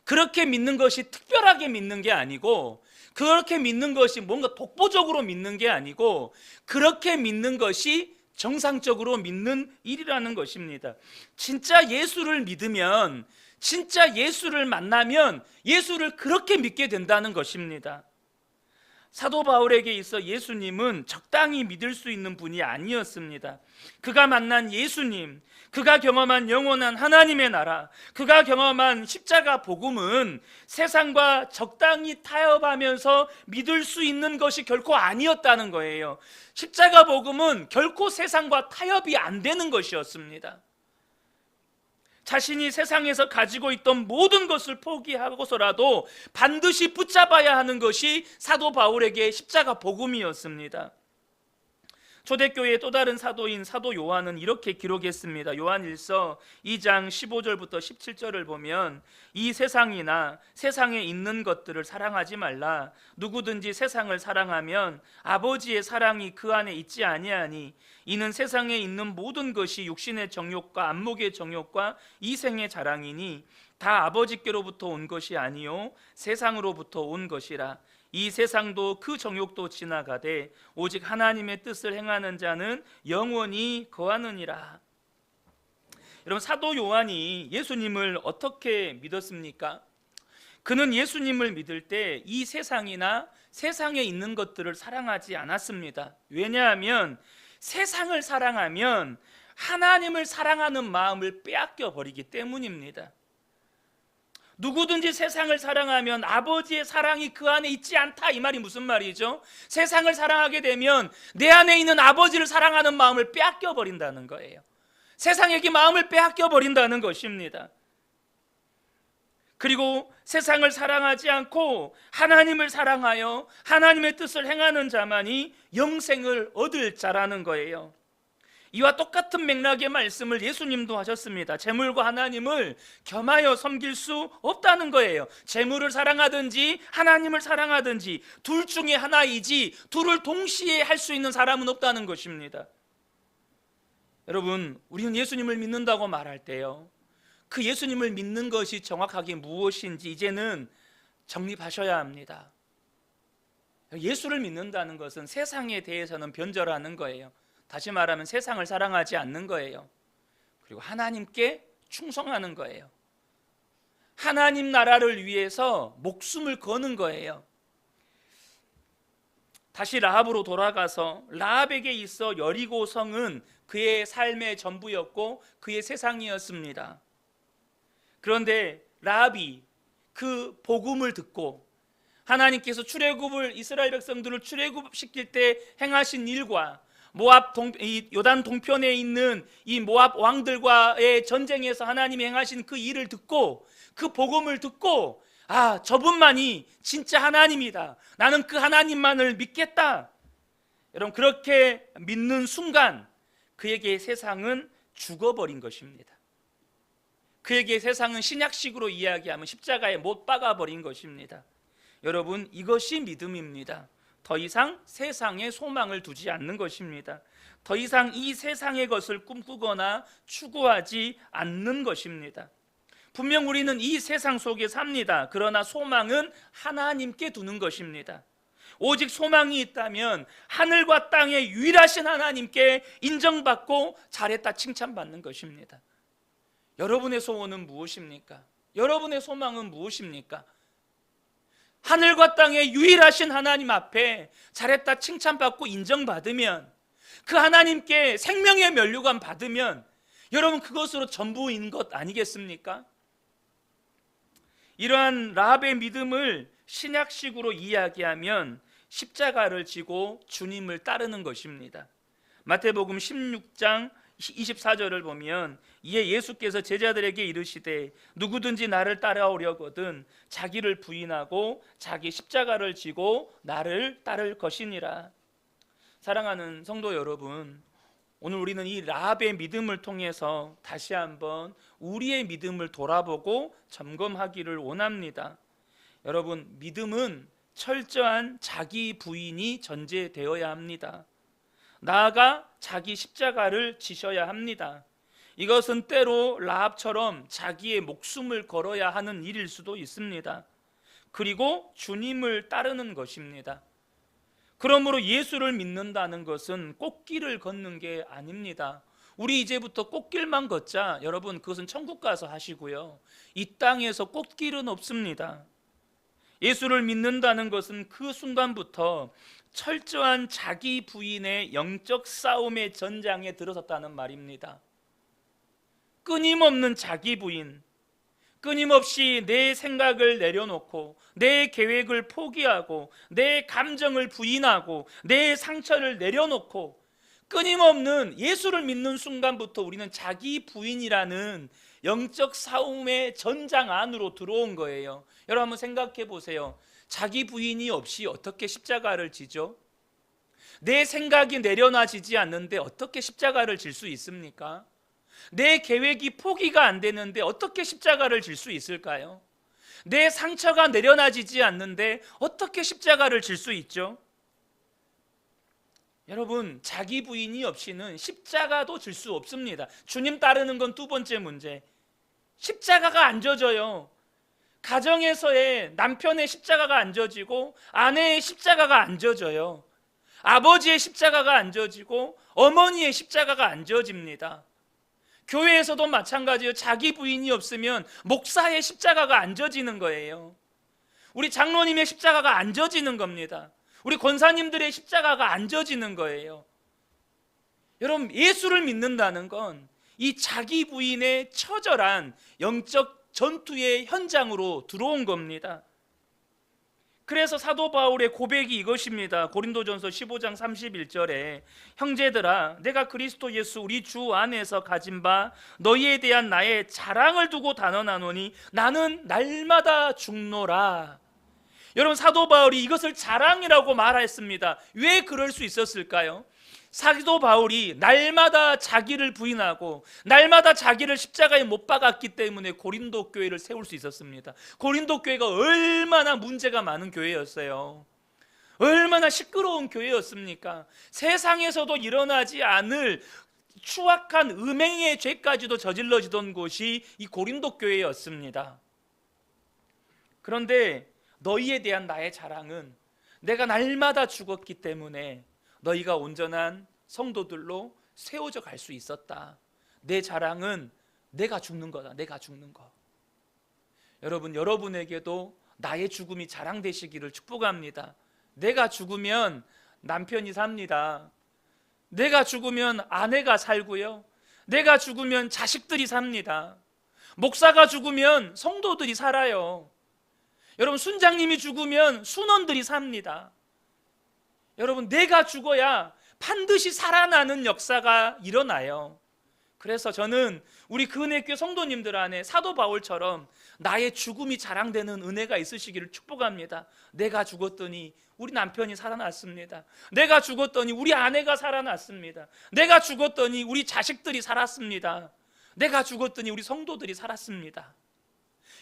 그렇게 믿는 것이 특별하게 믿는 게 아니고, 그렇게 믿는 것이 뭔가 독보적으로 믿는 게 아니고, 그렇게 믿는 것이 정상적으로 믿는 일이라는 것입니다. 진짜 예수를 믿으면, 진짜 예수를 만나면 예수를 그렇게 믿게 된다는 것입니다. 사도 바울에게 있어 예수님은 적당히 믿을 수 있는 분이 아니었습니다. 그가 만난 예수님, 그가 경험한 영원한 하나님의 나라, 그가 경험한 십자가 복음은 세상과 적당히 타협하면서 믿을 수 있는 것이 결코 아니었다는 거예요. 십자가 복음은 결코 세상과 타협이 안 되는 것이었습니다. 자신이 세상에서 가지고 있던 모든 것을 포기하고서라도 반드시 붙잡아야 하는 것이 사도 바울에게 십자가 복음이었습니다. 초대교회의 또 다른 사도인 사도 요한은 이렇게 기록했습니다. 요한일서 2장 15절부터 17절을 보면 이 세상이나 세상에 있는 것들을 사랑하지 말라. 누구든지 세상을 사랑하면 아버지의 사랑이 그 안에 있지 아니하니 이는 세상에 있는 모든 것이 육신의 정욕과 안목의 정욕과 이생의 자랑이니 다 아버지께로부터 온 것이 아니요 세상으로부터 온 것이라. 이 세상도 그 정욕도 지나가되 오직 하나님의 뜻을 행하는 자는 영원히 거하느니라. 여러분, 사도 요한이 예수님을 어떻게 믿었습니까? 그는 예수님을 믿을 때 이 세상이나 세상에 있는 것들을 사랑하지 않았습니다. 왜냐하면 세상을 사랑하면 하나님을 사랑하는 마음을 빼앗겨 버리기 때문입니다. 누구든지 세상을 사랑하면 아버지의 사랑이 그 안에 있지 않다, 이 말이 무슨 말이죠? 세상을 사랑하게 되면 내 안에 있는 아버지를 사랑하는 마음을 빼앗겨 버린다는 거예요. 세상에게 마음을 빼앗겨 버린다는 것입니다. 그리고 세상을 사랑하지 않고 하나님을 사랑하여 하나님의 뜻을 행하는 자만이 영생을 얻을 자라는 거예요. 이와 똑같은 맥락의 말씀을 예수님도 하셨습니다. 재물과 하나님을 겸하여 섬길 수 없다는 거예요. 재물을 사랑하든지 하나님을 사랑하든지 둘 중에 하나이지 둘을 동시에 할 수 있는 사람은 없다는 것입니다. 여러분, 우리는 예수님을 믿는다고 말할 때요, 그 예수님을 믿는 것이 정확하게 무엇인지 이제는 정립하셔야 합니다. 예수를 믿는다는 것은 세상에 대해서는 변절하는 거예요. 다시 말하면 세상을 사랑하지 않는 거예요. 그리고 하나님께 충성하는 거예요. 하나님 나라를 위해서 목숨을 거는 거예요. 다시 라합으로 돌아가서 라합에게 있어 여리고 성은 그의 삶의 전부였고 그의 세상이었습니다. 그런데 라합이 그 복음을 듣고 하나님께서 이스라엘 백성들을 출애굽시킬 때 행하신 일과 요단 동편에 있는 이 모압 왕들과의 전쟁에서 하나님이 행하신 그 일을 듣고 그 복음을 듣고, 아, 저분만이 진짜 하나님이다, 나는 그 하나님만을 믿겠다. 여러분, 그렇게 믿는 순간 그에게 세상은 죽어버린 것입니다. 그에게 세상은 신약식으로 이야기하면 십자가에 못 박아버린 것입니다. 여러분, 이것이 믿음입니다. 더 이상 세상에 소망을 두지 않는 것입니다. 더 이상 이 세상의 것을 꿈꾸거나 추구하지 않는 것입니다. 분명 우리는 이 세상 속에 삽니다. 그러나 소망은 하나님께 두는 것입니다. 오직 소망이 있다면 하늘과 땅의 유일하신 하나님께 인정받고 잘했다 칭찬받는 것입니다. 여러분의 소원은 무엇입니까? 여러분의 소망은 무엇입니까? 하늘과 땅의 유일하신 하나님 앞에 잘했다 칭찬받고 인정받으면, 그 하나님께 생명의 면류관 받으면 여러분, 그것으로 전부인 것 아니겠습니까? 이러한 라합의 믿음을 신약식으로 이야기하면 십자가를 지고 주님을 따르는 것입니다. 마태복음 16장 24절을 보면, 이에 예수께서 제자들에게 이르시되 누구든지 나를 따라오려거든 자기를 부인하고 자기 십자가를 지고 나를 따를 것이니라. 사랑하는 성도 여러분, 오늘 우리는 이 라합의 믿음을 통해서 다시 한번 우리의 믿음을 돌아보고 점검하기를 원합니다. 여러분, 믿음은 철저한 자기 부인이 전제되어야 합니다. 나아가 자기 십자가를 지셔야 합니다. 이것은 때로 라합처럼 자기의 목숨을 걸어야 하는 일일 수도 있습니다. 그리고 주님을 따르는 것입니다. 그러므로 예수를 믿는다는 것은 꽃길을 걷는 게 아닙니다. 우리 이제부터 꽃길만 걷자, 여러분, 그것은 천국 가서 하시고요, 이 땅에서 꽃길은 없습니다. 예수를 믿는다는 것은 그 순간부터 철저한 자기 부인의 영적 싸움의 전장에 들어섰다는 말입니다. 끊임없는 자기 부인, 끊임없이 내 생각을 내려놓고 내 계획을 포기하고 내 감정을 부인하고 내 상처를 내려놓고 끊임없는, 예수를 믿는 순간부터 우리는 자기 부인이라는 영적 싸움의 전장 안으로 들어온 거예요. 여러분, 한번 생각해 보세요. 자기 부인이 없이 어떻게 십자가를 지죠? 내 생각이 내려놔지지 않는데 어떻게 십자가를 질 수 있습니까? 내 계획이 포기가 안 되는데 어떻게 십자가를 질 수 있을까요? 내 상처가 내려놔지지 않는데 어떻게 십자가를 질 수 있죠? 여러분, 자기 부인이 없이는 십자가도 질 수 없습니다. 주님 따르는 건 두 번째 문제. 십자가가 안 져져요. 가정에서의 남편의 십자가가 안 져지고 아내의 십자가가 안 져져요. 아버지의 십자가가 안 져지고 어머니의 십자가가 안 져집니다. 교회에서도 마찬가지예요. 자기 부인이 없으면 목사의 십자가가 안 져지는 거예요. 우리 장로님의 십자가가 안 져지는 겁니다. 우리 권사님들의 십자가가 안 져지는 거예요. 여러분, 예수를 믿는다는 건 이 자기 부인의 처절한 영적 전투의 현장으로 들어온 겁니다. 그래서 사도 바울의 고백이 이것입니다. 고린도전서 15장 31절에 형제들아 내가 그리스도 예수 우리 주 안에서 가진 바 너희에 대한 나의 자랑을 두고 단언하노니 나는 날마다 죽노라. 여러분, 사도 바울이 이것을 자랑이라고 말했습니다. 왜 그럴 수 있었을까요? 사도 바울이 날마다 자기를 부인하고 날마다 자기를 십자가에 못 박았기 때문에 고린도 교회를 세울 수 있었습니다. 고린도 교회가 얼마나 문제가 많은 교회였어요. 얼마나 시끄러운 교회였습니까? 세상에서도 일어나지 않을 추악한 음행의 죄까지도 저질러지던 곳이 이 고린도 교회였습니다. 그런데 너희에 대한 나의 자랑은 내가 날마다 죽었기 때문에 너희가 온전한 성도들로 세워져 갈 수 있었다. 내 자랑은 내가 죽는 거다. 내가 죽는 거. 여러분, 여러분에게도 나의 죽음이 자랑되시기를 축복합니다. 내가 죽으면 남편이 삽니다. 내가 죽으면 아내가 살고요. 내가 죽으면 자식들이 삽니다. 목사가 죽으면 성도들이 살아요. 여러분, 순장님이 죽으면 순원들이 삽니다. 여러분, 내가 죽어야 반드시 살아나는 역사가 일어나요. 그래서 저는 우리 근혜교 성도님들 안에 사도 바울처럼 나의 죽음이 자랑되는 은혜가 있으시기를 축복합니다. 내가 죽었더니 우리 남편이 살아났습니다. 내가 죽었더니 우리 아내가 살아났습니다. 내가 죽었더니 우리 자식들이 살았습니다. 내가 죽었더니 우리 성도들이 살았습니다.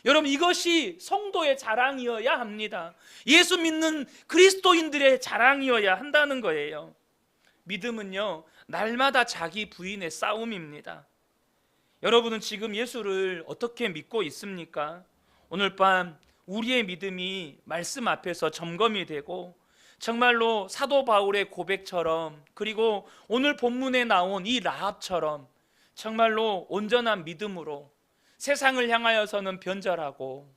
여러분, 이것이 성도의 자랑이어야 합니다. 예수 믿는 그리스도인들의 자랑이어야 한다는 거예요. 믿음은요, 날마다 자기 부인의 싸움입니다. 여러분은 지금 예수를 어떻게 믿고 있습니까? 오늘 밤 우리의 믿음이 말씀 앞에서 점검이 되고 정말로 사도 바울의 고백처럼, 그리고 오늘 본문에 나온 이 라합처럼 정말로 온전한 믿음으로 세상을 향하여서는 변절하고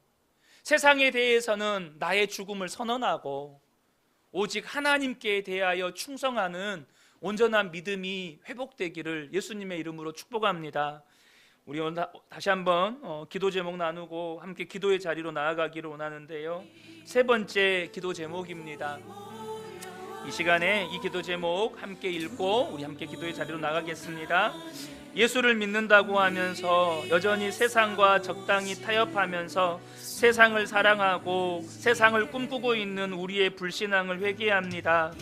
세상에 대해서는 나의 죽음을 선언하고 오직 하나님께 대하여 충성하는 온전한 믿음이 회복되기를 예수님의 이름으로 축복합니다. 우리 오늘 다시 한번 기도 제목 나누고 함께 기도의 자리로 나아가기를 원하는데요. 세 번째 기도 제목입니다. 이 시간에 이 기도 제목 함께 읽고 우리 함께 기도의 자리로 나가겠습니다. 예수를 믿는다고 하면서 여전히 세상과 적당히 타협하면서 세상을 사랑하고 세상을 꿈꾸고 있는 우리의 불신앙을 회개합니다.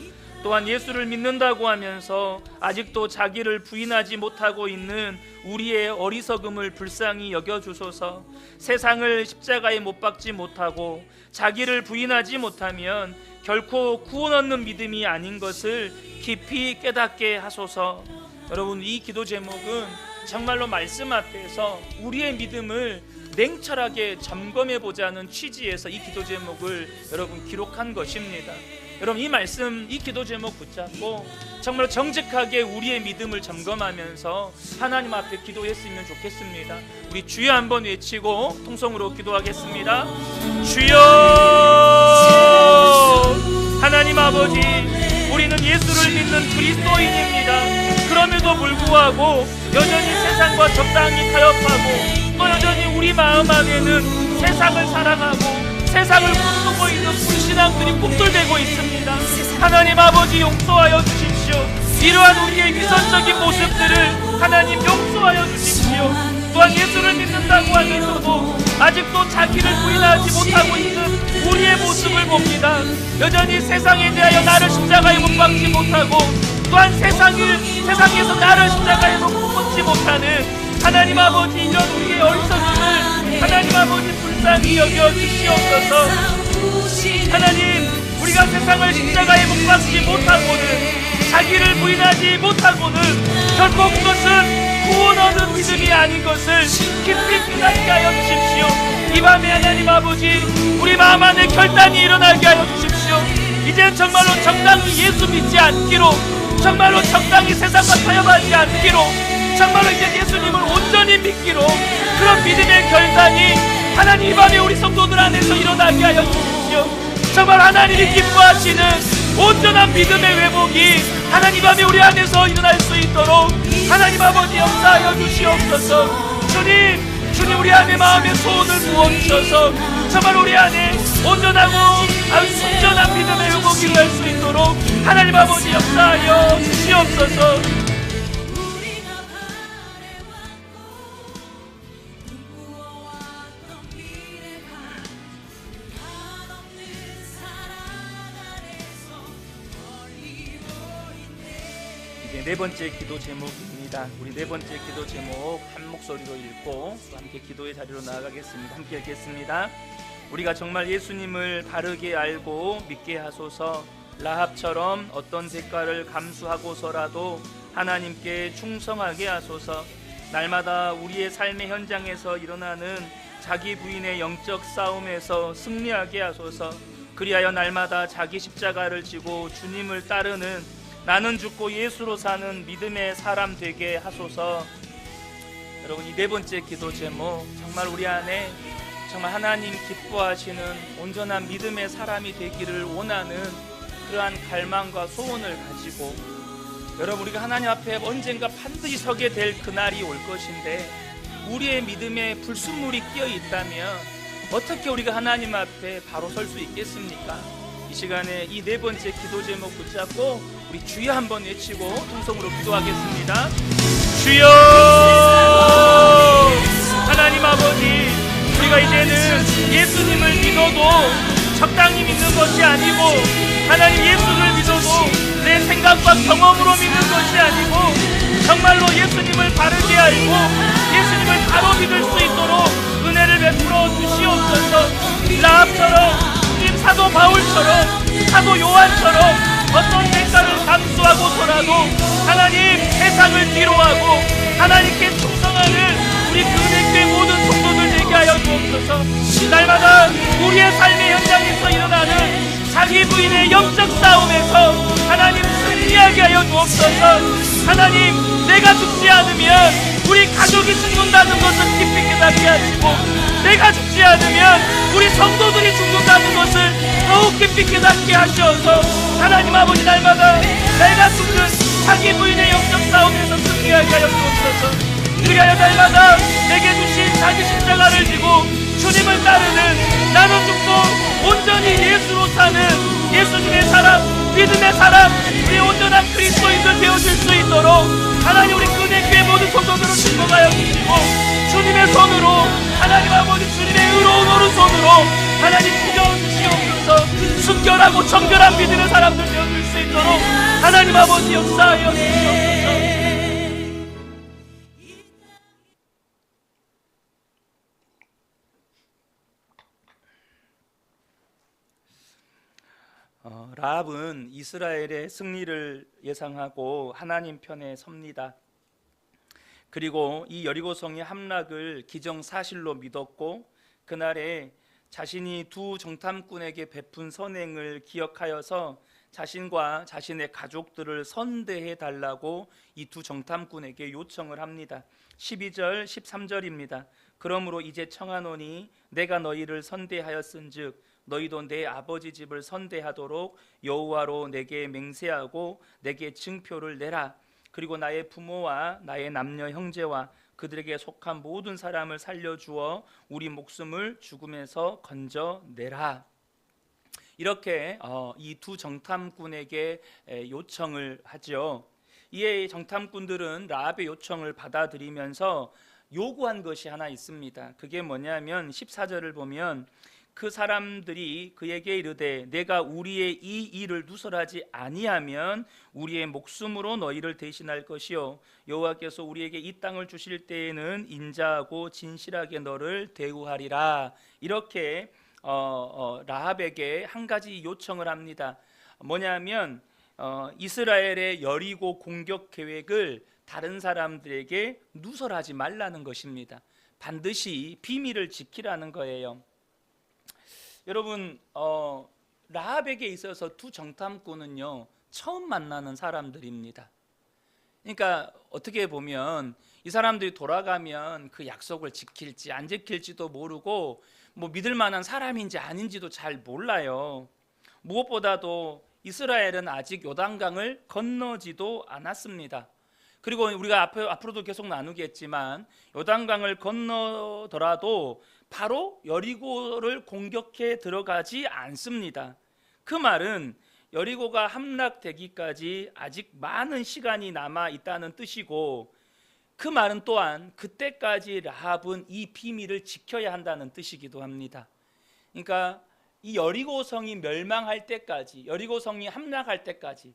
또한 예수를 믿는다고 하면서 아직도 자기를 부인하지 못하고 있는 우리의 어리석음을 불쌍히 여겨주소서. 세상을 십자가에 못 박지 못하고 자기를 부인하지 못하면 결코 구원 얻는 믿음이 아닌 것을 깊이 깨닫게 하소서. 여러분, 이 기도 제목은 정말로 말씀 앞에서 우리의 믿음을 냉철하게 점검해보자는 취지에서 이 기도 제목을 여러분 기록한 것입니다. 여러분, 이 말씀, 이 기도 제목 붙잡고 정말 정직하게 우리의 믿음을 점검하면서 하나님 앞에 기도했으면 좋겠습니다. 우리 주여 한번 외치고 통성으로 기도하겠습니다. 주여! 하나님 아버지, 우리는 예수를 믿는 그리스도인입니다. 그럼에도 불구하고 여전히 세상과 적당히 타협하고 또 여전히 우리 마음 안에는 세상을 사랑하고 세상을 꿈꾸고 있는 불신앙들이 꿈틀대고 있습니다. 하나님 아버지, 용서하여 주십시오. 이러한 우리의 위선적인 모습들을 하나님 용서하여 주십시오. 또한 예수를 믿는다고 하면서도 아직도 자기를 부인하지 못하고 있는 우리의 모습을 봅니다. 여전히 세상에 대하여 나를 십자가에 못 박지 못하고 또한 세상에서 나를 십자가에 못 박지 못하는 하나님 아버지, 이런 우리의 어리석음을 하나님 아버지 불쌍히 여겨 주시옵소서. 하나님, 우리가 세상을 십자가에 못 박지 못하고는, 자기를 부인하지 못하고는 결코 그것은 구원 얻는 믿음이 아닌 것을 깊이 깨닫게 하여 주십시오. 이 밤에 하나님 아버지 우리 마음 안에 결단이 일어나게 하여 주십시오. 이제는 정말로 적당히 예수 믿지 않기로, 정말로 적당히 세상과 타협하지 않기로, 정말로 이제 예수님을 온전히 믿기로, 그런 믿음의 결단이 하나님 이 밤에 우리 성도들 안에서 일어나게 하여 주십시오. 정말 하나님이 기뻐하시는 온전한 믿음의 회복이 하나님 이 밤에 우리 안에서 일어날 수 있도록 하나님 아버지 역사하여 주시옵소서. 주님 우리 안에 마음의 소원을 부어주셔서 정말 우리 안에 온전하고 아주 순전한 믿음의 회복이 될 수 있도록 하나님 아버지 역사하여 주시옵소서. 네 번째 기도 제목입니다. 우리 네 번째 기도 제목 한 목소리로 읽고 또 함께 기도의 자리로 나아가겠습니다. 함께 읽겠습니다. 우리가 정말 예수님을 바르게 알고 믿게 하소서. 라합처럼 어떤 대가를 감수하고서라도 하나님께 충성하게 하소서. 날마다 우리의 삶의 현장에서 일어나는 자기 부인의 영적 싸움에서 승리하게 하소서. 그리하여 날마다 자기 십자가를 지고 주님을 따르는 나는 죽고 예수로 사는 믿음의 사람 되게 하소서. 여러분, 이 네 번째 기도 제목 정말 우리 안에 정말 하나님 기뻐하시는 온전한 믿음의 사람이 되기를 원하는 그러한 갈망과 소원을 가지고 여러분, 우리가 하나님 앞에 언젠가 반드시 서게 될 그날이 올 것인데 우리의 믿음에 불순물이 끼어 있다면 어떻게 우리가 하나님 앞에 바로 설 수 있겠습니까? 이 시간에 이 네 번째 기도 제목 붙잡고 우리 주여 한번 외치고 통성으로 기도하겠습니다. 주여! 하나님 아버지, 우리가 이제는 예수님을 믿어도 적당히 믿는 것이 아니고 하나님 예수를 믿어도 내 생각과 경험으로 믿는 것이 아니고 정말로 예수님을 바르게 알고 예수님을 바로 믿을 수 있도록 은혜를 베풀어 주시옵소서. 라합처럼, 주님 사도 바울처럼, 사도 요한처럼 어떤 대가를 감수하고서라도 하나님 세상을 뒤로하고 하나님께 충성하는 우리 그대교회 모든 성도들 되게 하여 주옵소서. 날마다 우리의 삶의 현장에서 일어나는 자기 부인의 영적 싸움에서 하나님 승리하게 하여 주옵소서. 하나님, 내가 죽지 않으면 우리 가족이 죽는다는 것을 깊이 깨닫게 하시고 내가 죽지 않으면 우리 성도들이 죽는다는 것을 더욱 깊이 깨닫게 하셔서 하나님 아버지, 날마다 내가 죽는 자기 부인의 영적 싸움에서 승리하게 하여 주옵소서. 그리하여 날마다 내게 주신 자기 십자가를 지고 주님을 따르는 나는 죽고 온전히 예수로 사는 예수님의 사람, 믿음의 사람, 우리 온전한 그리스도인들 되어질 수 있도록 하나님 우리 그대교회 모든 성도들을 축복하여 주시고 주님의 손으로 하나님 아버지 주님의 의로운 오른손으로 하나님 구겨 주시옵소서. 순결하고 정결한 믿음의 사람들 되어질 수 있도록 하나님 아버지 역사하여 주시옵소서. 라합은 이스라엘의 승리를 예상하고 하나님 편에 섭니다. 그리고 이 여리고성의 함락을 기정사실로 믿었고 그날에 자신이 두 정탐꾼에게 베푼 선행을 기억하여서 자신과 자신의 가족들을 선대해 달라고 이 두 정탐꾼에게 요청을 합니다. 12절 13절입니다. 그러므로 이제 청하노니 내가 너희를 선대하였은즉 너희도 내 아버지 집을 선대하도록 여호와로 내게 맹세하고 내게 증표를 내라. 그리고 나의 부모와 나의 남녀 형제와 그들에게 속한 모든 사람을 살려주어 우리 목숨을 죽음에서 건져내라. 이렇게 이 두 정탐꾼에게 요청을 하죠. 이에 정탐꾼들은 라합의 요청을 받아들이면서 요구한 것이 하나 있습니다. 그게 뭐냐면 14절을 보면 그 사람들이 그에게 이르되 내가 우리의 이 일을 누설하지 아니하면 우리의 목숨으로 너희를 대신할 것이요 여호와께서 우리에게 이 땅을 주실 때에는 인자하고 진실하게 너를 대우하리라. 이렇게 라합에게 한 가지 요청을 합니다. 뭐냐면 이스라엘의 여리고 공격 계획을 다른 사람들에게 누설하지 말라는 것입니다. 반드시 비밀을 지키라는 거예요. 여러분, 라합에게 있어서 두 정탐꾼은요, 처음 만나는 사람들입니다. 그러니까 어떻게 보면 이 사람들이 돌아가면 그 약속을 지킬지 안 지킬지도 모르고 뭐 믿을 만한 사람인지 아닌지도 잘 몰라요. 무엇보다도 이스라엘은 아직 요단강을 건너지도 않았습니다. 그리고 우리가 앞으로도 계속 나누겠지만 요단강을 건너더라도 바로 여리고를 공격해 들어가지 않습니다. 그 말은 여리고가 함락되기까지 아직 많은 시간이 남아 있다는 뜻이고, 그 말은 또한 그때까지 라합은 이 비밀을 지켜야 한다는 뜻이기도 합니다. 그러니까 이 여리고 성이 멸망할 때까지, 여리고 성이 함락할 때까지,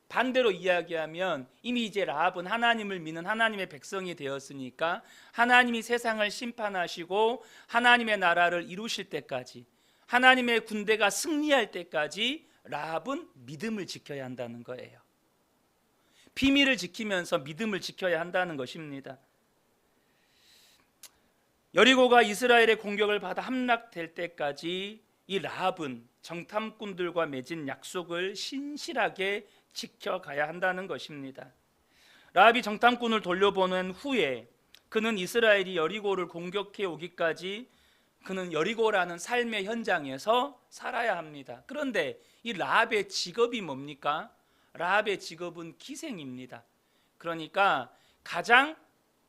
반대로 이야기하면 이미 이제 라합은 하나님을 믿는 하나님의 백성이 되었으니까 하나님이 세상을 심판하시고 하나님의 나라를 이루실 때까지, 하나님의 군대가 승리할 때까지 라합은 믿음을 지켜야 한다는 거예요. 비밀을 지키면서 믿음을 지켜야 한다는 것입니다. 여리고가 이스라엘의 공격을 받아 함락될 때까지 이 라합은 정탐꾼들과 맺은 약속을 신실하게 지켜가야 한다는 것입니다. 라합이 정탐꾼을 돌려보낸 후에 그는 이스라엘이 여리고를 공격해 오기까지 그는 여리고라는 삶의 현장에서 살아야 합니다. 그런데 이 라합의 직업이 뭡니까? 라합의 직업은 기생입니다. 그러니까 가장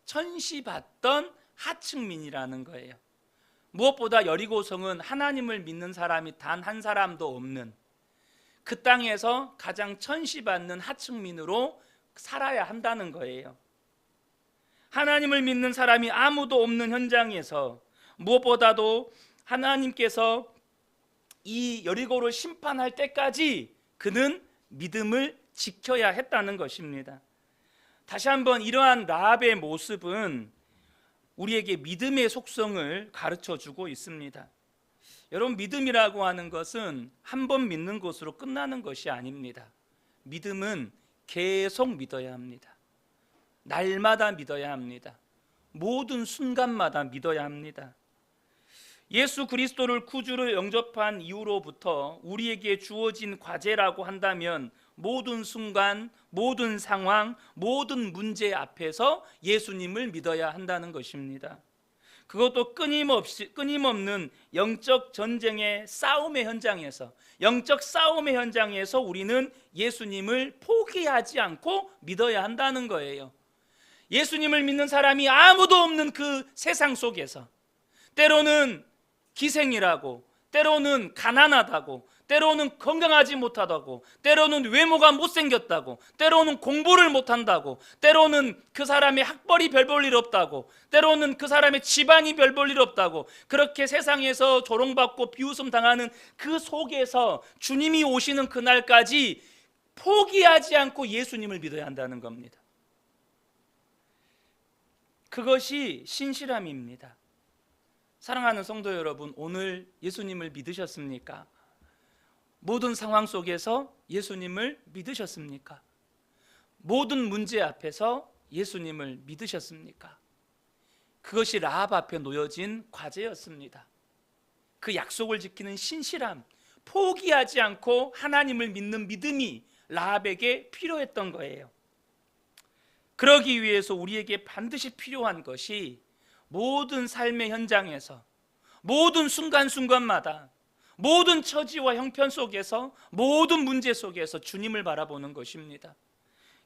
천시받던 하층민이라는 거예요. 무엇보다 여리고성은 하나님을 믿는 사람이 단 한 사람도 없는 그 땅에서 가장 천시받는 하층민으로 살아야 한다는 거예요. 하나님을 믿는 사람이 아무도 없는 현장에서 무엇보다도 하나님께서 이 여리고를 심판할 때까지 그는 믿음을 지켜야 했다는 것입니다. 다시 한번 이러한 라합의 모습은 우리에게 믿음의 속성을 가르쳐 주고 있습니다. 여러분, 믿음이라고 하는 것은 한 번 믿는 것으로 끝나는 것이 아닙니다. 믿음은 계속 믿어야 합니다. 날마다 믿어야 합니다. 모든 순간마다 믿어야 합니다. 예수 그리스도를 구주로 영접한 이후로부터 우리에게 주어진 과제라고 한다면 모든 순간, 모든 상황, 모든 문제 앞에서 예수님을 믿어야 한다는 것입니다. 그것도 끊임없는 영적 전쟁의 싸움의 현장에서, 영적 싸움의 현장에서 우리는 예수님을 포기하지 않고 믿어야 한다는 거예요. 예수님을 믿는 사람이 아무도 없는 그 세상 속에서 때로는 기생이라고, 때로는 가난하다고, 때로는 건강하지 못하다고, 때로는 외모가 못생겼다고, 때로는 공부를 못한다고, 때로는 그 사람의 학벌이 별 볼 일 없다고, 때로는 그 사람의 집안이 별 볼 일 없다고, 그렇게 세상에서 조롱받고 비웃음 당하는 그 속에서 주님이 오시는 그날까지 포기하지 않고 예수님을 믿어야 한다는 겁니다. 그것이 신실함입니다. 사랑하는 성도 여러분, 오늘 예수님을 믿으셨습니까? 모든 상황 속에서 예수님을 믿으셨습니까? 모든 문제 앞에서 예수님을 믿으셨습니까? 그것이 라합 앞에 놓여진 과제였습니다. 그 약속을 지키는 신실함, 포기하지 않고 하나님을 믿는 믿음이 라합에게 필요했던 거예요. 그러기 위해서 우리에게 반드시 필요한 것이 모든 삶의 현장에서, 모든 순간순간마다, 모든 처지와 형편 속에서, 모든 문제 속에서 주님을 바라보는 것입니다.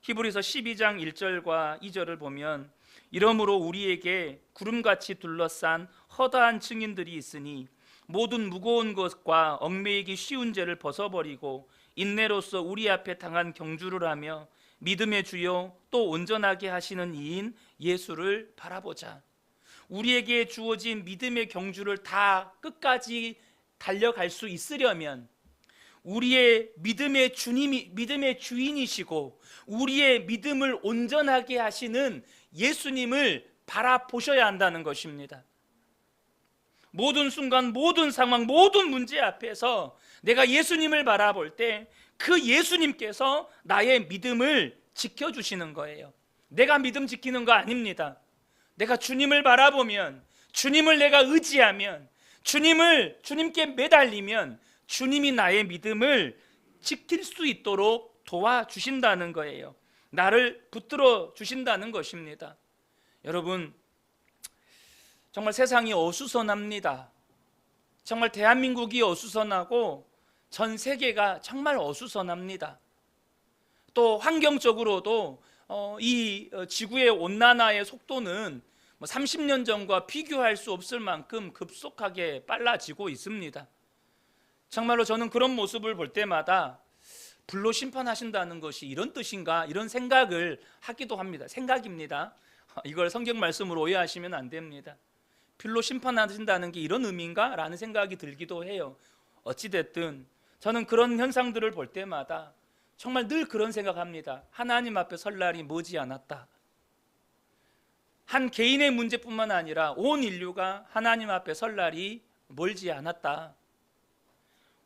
히브리서 12장 1절과 2절을 보면 이러므로 우리에게 구름같이 둘러싼 허다한 증인들이 있으니 모든 무거운 것과 얽매이기 쉬운 죄를 벗어버리고 인내로서 우리 앞에 당한 경주를 하며 믿음의 주요 또 온전하게 하시는 이인 예수를 바라보자. 우리에게 주어진 믿음의 경주를 다 끝까지 달려갈 수 있으려면 우리의 믿음의 주님이, 믿음의 주인이시고 우리의 믿음을 온전하게 하시는 예수님을 바라보셔야 한다는 것입니다. 모든 순간, 모든 상황, 모든 문제 앞에서 내가 예수님을 바라볼 때 그 예수님께서 나의 믿음을 지켜주시는 거예요. 내가 믿음 지키는 거 아닙니다. 내가 주님을 바라보면, 주님을 내가 의지하면, 주님께 매달리면 주님이 나의 믿음을 지킬 수 있도록 도와주신다는 거예요. 나를 붙들어 주신다는 것입니다. 여러분, 정말 세상이 어수선합니다. 정말 대한민국이 어수선하고 전 세계가 정말 어수선합니다. 또 환경적으로도 이 지구의 온난화의 속도는 30년 전과 비교할 수 없을 만큼 급속하게 빨라지고 있습니다. 정말로 저는 그런 모습을 볼 때마다 불로 심판하신다는 것이 이런 뜻인가, 이런 생각을 하기도 합니다. 생각입니다. 이걸 성경 말씀으로 오해하시면 안 됩니다. 불로 심판하신다는 게 이런 의미인가? 라는 생각이 들기도 해요. 어찌됐든 저는 그런 현상들을 볼 때마다 정말 늘 그런 생각합니다. 하나님 앞에 설 날이 머지않았다. 한 개인의 문제뿐만 아니라 온 인류가 하나님 앞에 설 날이 멀지 않았다.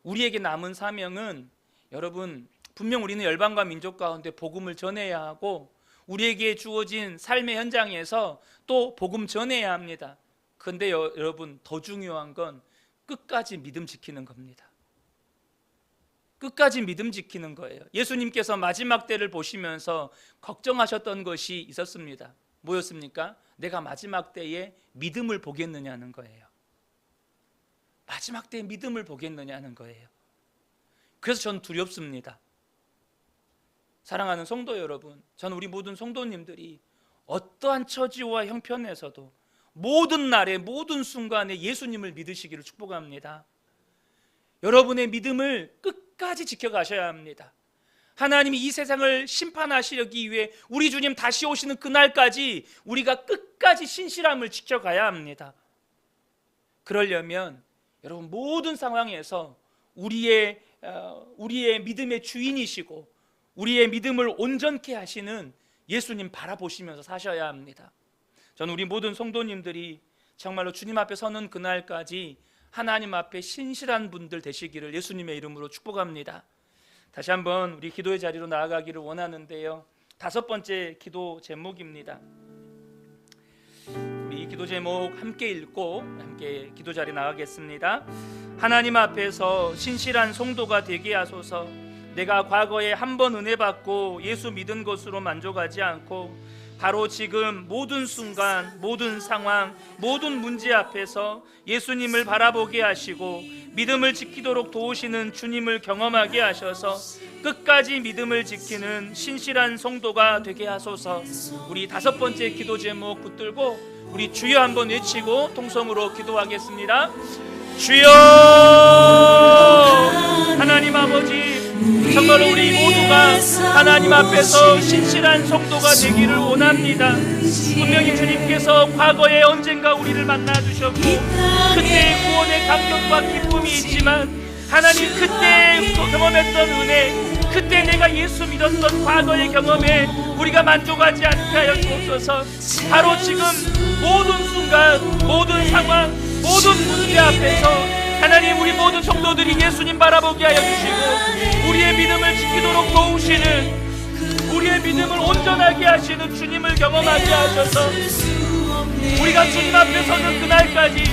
우리에게 남은 사명은, 여러분, 분명 우리는 열방과 민족 가운데 복음을 전해야 하고 우리에게 주어진 삶의 현장에서 또 복음 전해야 합니다. 그런데 여러분, 더 중요한 건 끝까지 믿음 지키는 겁니다. 끝까지 믿음 지키는 거예요. 예수님께서 마지막 때를 보시면서 걱정하셨던 것이 있었습니다. 뭐였습니까? 내가 마지막 때에 믿음을 보겠느냐는 거예요. 마지막 때에 믿음을 보겠느냐는 거예요. 그래서 전 두렵습니다. 사랑하는 성도 여러분, 전 우리 모든 성도님들이 어떠한 처지와 형편에서도 모든 날에 모든 순간에 예수님을 믿으시기를 축복합니다. 여러분의 믿음을 끝까지 지켜가셔야 합니다. 하나님이 이 세상을 심판하시기 위해 우리 주님 다시 오시는 그날까지 우리가 끝까지 신실함을 지켜가야 합니다. 그러려면 여러분, 모든 상황에서 우리의 믿음의 주인이시고 우리의 믿음을 온전케 하시는 예수님 바라보시면서 사셔야 합니다. 저는 우리 모든 성도님들이 정말로 주님 앞에 서는 그날까지 하나님 앞에 신실한 분들 되시기를 예수님의 이름으로 축복합니다. 다시 한번 우리 기도의 자리로 나아가기를 원하는데요, 5번째 기도 제목입니다. 우리 이 기도 제목 함께 읽고 함께 기도 자리 나가겠습니다. 하나님 앞에서 신실한 성도가 되게 하소서. 내가 과거에 한 번 은혜 받고 예수 믿은 것으로 만족하지 않고 바로 지금 모든 순간, 모든 상황, 모든 문제 앞에서 예수님을 바라보게 하시고 믿음을 지키도록 도우시는 주님을 경험하게 하셔서 끝까지 믿음을 지키는 신실한 성도가 되게 하소서. 우리 5번째 기도 제목 붙들고 우리 주여 한번 외치고 통성으로 기도하겠습니다. 주여, 하나님 아버지, 정말로 우리 모두가 하나님 앞에서 신실한 성도가 되기를 원합니다. 분명히 주님께서 과거에 언젠가 우리를 만나주셨고 그때의 구원의 감격과 기쁨이 있지만 하나님, 그때 경험했던 은혜, 그때 내가 예수 믿었던 과거의 경험에 우리가 만족하지 않게 하여 주옵소서. 바로 지금 모든 순간, 모든 상황, 모든 문제 앞에서 하나님, 우리 모든 성도들이 예수님 바라보게 하여 주시고 우리의 믿음을 지키도록 도우시는, 우리의 믿음을 온전하게 하시는 주님을 경험하게 하셔서 우리가 주님 앞에 서는 그날까지,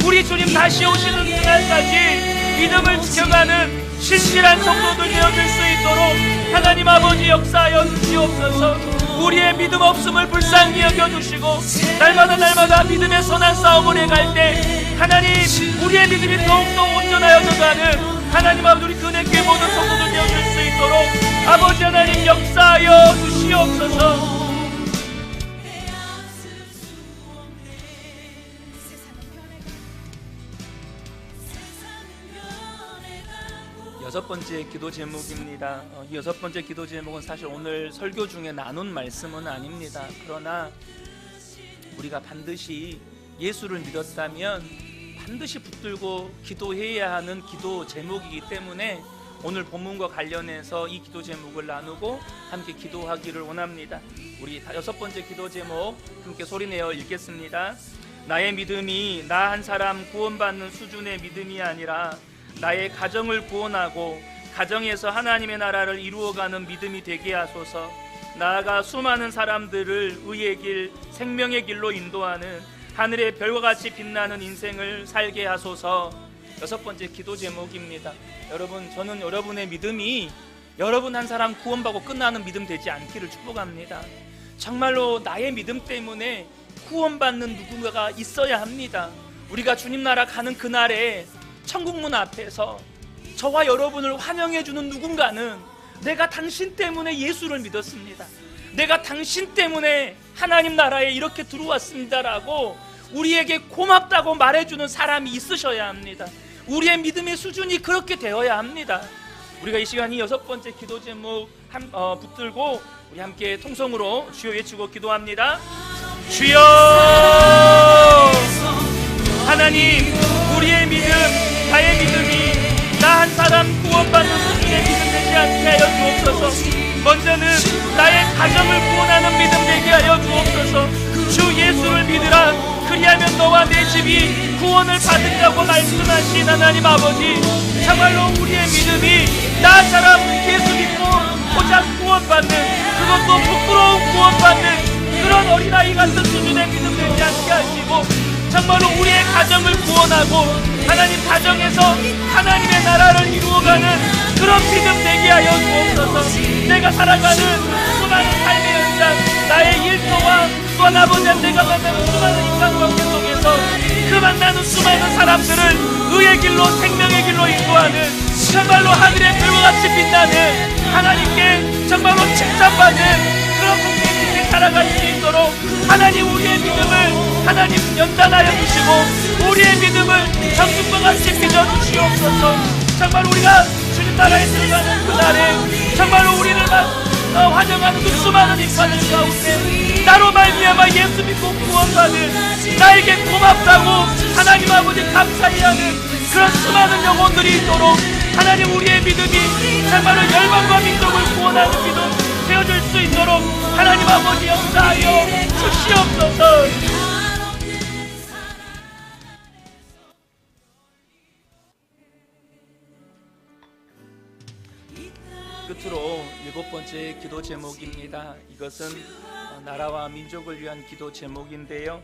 우리 주님 다시 오시는 그날까지 믿음을 지켜가는 신실한 성도들 되어줄 수 있도록 하나님 아버지 역사하여 주시옵소서. 우리의 믿음 없음을 불쌍히 여겨주시고 날마다 믿음의 선한 싸움을 해갈 때 하나님, 우리의 믿음이 더욱더 온전하여져 가는 하나님 아버지, 우리 은혜교회 모든 성도들 되어줄 수 있도록 아버지 하나님 역사하여 주시옵소서. 여섯 번째 기도 제목입니다. 이 6번째 기도 제목은 사실 오늘 설교 중에 나눈 말씀은 아닙니다. 그러나 우리가 반드시 예수를 믿었다면 반드시 붙들고 기도해야 하는 기도 제목이기 때문에 오늘 본문과 관련해서 이 기도 제목을 나누고 함께 기도하기를 원합니다. 우리 6번째 기도 제목 함께 소리내어 읽겠습니다. 나의 믿음이 나 한 사람 구원받는 수준의 믿음이 아니라 나의 가정을 구원하고 가정에서 하나님의 나라를 이루어가는 믿음이 되게 하소서. 나아가 수많은 사람들을 의의 길, 생명의 길로 인도하는 하늘의 별과 같이 빛나는 인생을 살게 하소서. 6번째 기도 제목입니다. 여러분, 저는 여러분의 믿음이 여러분 한 사람 구원받고 끝나는 믿음 되지 않기를 축복합니다. 정말로 나의 믿음 때문에 구원받는 누군가가 있어야 합니다. 우리가 주님 나라 가는 그날에 천국문 앞에서 저와 여러분을 환영해주는 누군가는 내가 당신 때문에 예수를 믿었습니다, 내가 당신 때문에 하나님 나라에 이렇게 들어왔습니다라고 우리에게 고맙다고 말해주는 사람이 있으셔야 합니다. 우리의 믿음의 수준이 그렇게 되어야 합니다. 우리가 이 시간 이 6번째 기도 제목 붙들고 우리 함께 통성으로 주여 외치고 기도합니다. 주여, 하나님, 우리의 믿음, 나의 믿음이 나 한 사람 구원받는 수준의 믿음 되지 않게 하여 주옵소서. 먼저는 나의 가정을 구원하는 믿음 되게 하여 주옵소서. 주 예수를 믿으라, 그리하면 너와 내 집이 구원을 받으리라고 말씀하신 하나님 아버지, 정말로 우리의 믿음이 나 한 사람 예수 믿고 고작 구원받는, 그것도 부끄러운 구원받는 그런 어린아이 같은 수준의 믿음 되지 않게 하시고, 정말로 우리의 가정을 구원하고 하나님 가정에서 하나님의 나라를 이루어가는 그런 믿음 되게 하여 주옵소서. 내가 살아가는 수많은 삶의 현장, 나의 일터와 또한 아버지 내가 만나는 수많은 인간관계 속에서 그 만나는 수많은 사람들을 의의 길로, 생명의 길로 인도하는 정말로 하늘의 별과 같이 빛나는 하나님께 정말로 칭찬받는 그런 국민들이 살아갈 수 있도록 하나님 우리의 믿음을 하나님 연단하여 주시고 우리의 믿음을 정금과 같이 빚어주시옵소서. 정말 우리가 주님 나라에 들어가는 그날에 정말로 우리를 환영하는 그 수많은 인파들 가운데 나로 말미암아 예수 믿고 구원받은, 나에게 고맙다고 하나님 아버지 감사해하는 그런 수많은 영혼들이 있도록 하나님 우리의 믿음이 정말로 열방과 민족을 구원하는 믿음 되어줄 수 있도록 하나님 아버지 역사하여 주시옵소서. 끝으로 7번째 기도 제목입니다. 이것은 나라와 민족을 위한 기도 제목인데요,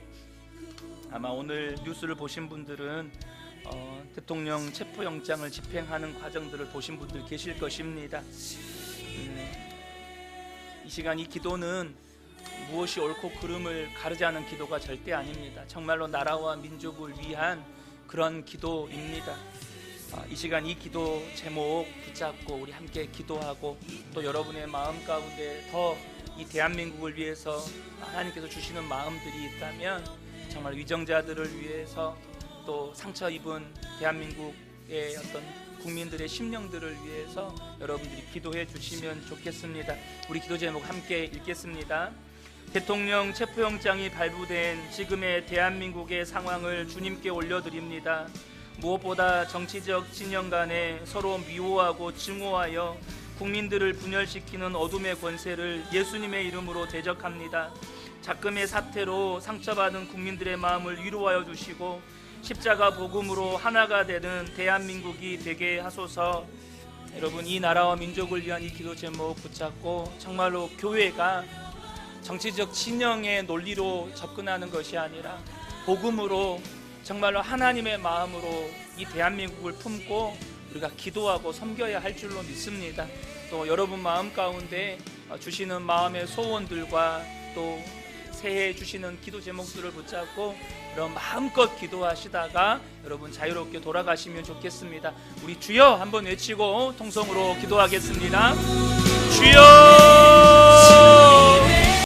아마 오늘 뉴스를 보신 분들은 대통령 체포영장을 집행하는 과정들을 보신 분들 계실 것입니다. 이 시간 이 기도는 무엇이 옳고 그름을 가르자는 기도가 절대 아닙니다. 정말로 나라와 민족을 위한 그런 기도입니다. 이 시간 이 기도 제목 붙잡고 우리 함께 기도하고, 또 여러분의 마음 가운데 더 이 대한민국을 위해서 하나님께서 주시는 마음들이 있다면 정말 위정자들을 위해서, 또 상처 입은 대한민국의 어떤 국민들의 심령들을 위해서 여러분들이 기도해 주시면 좋겠습니다. 우리 기도 제목 함께 읽겠습니다. 대통령 체포영장이 발부된 지금의 대한민국의 상황을 주님께 올려드립니다. 무엇보다 정치적 진영 간에 서로 미워하고 증오하여 국민들을 분열시키는 어둠의 권세를 예수님의 이름으로 대적합니다. 작금의 사태로 상처받은 국민들의 마음을 위로하여 주시고 십자가 복음으로 하나가 되는 대한민국이 되게 하소서. 여러분, 이 나라와 민족을 위한 이 기도 제목 붙잡고 정말로 교회가 정치적 진영의 논리로 접근하는 것이 아니라 복음으로 정말로 하나님의 마음으로 이 대한민국을 품고 우리가 기도하고 섬겨야 할 줄로 믿습니다. 또 여러분 마음 가운데 주시는 마음의 소원들과 또 새해 주시는 기도 제목들을 붙잡고 그런 마음껏 기도하시다가 여러분 자유롭게 돌아가시면 좋겠습니다. 우리 주여 한번 외치고 통성으로 기도하겠습니다. 주여,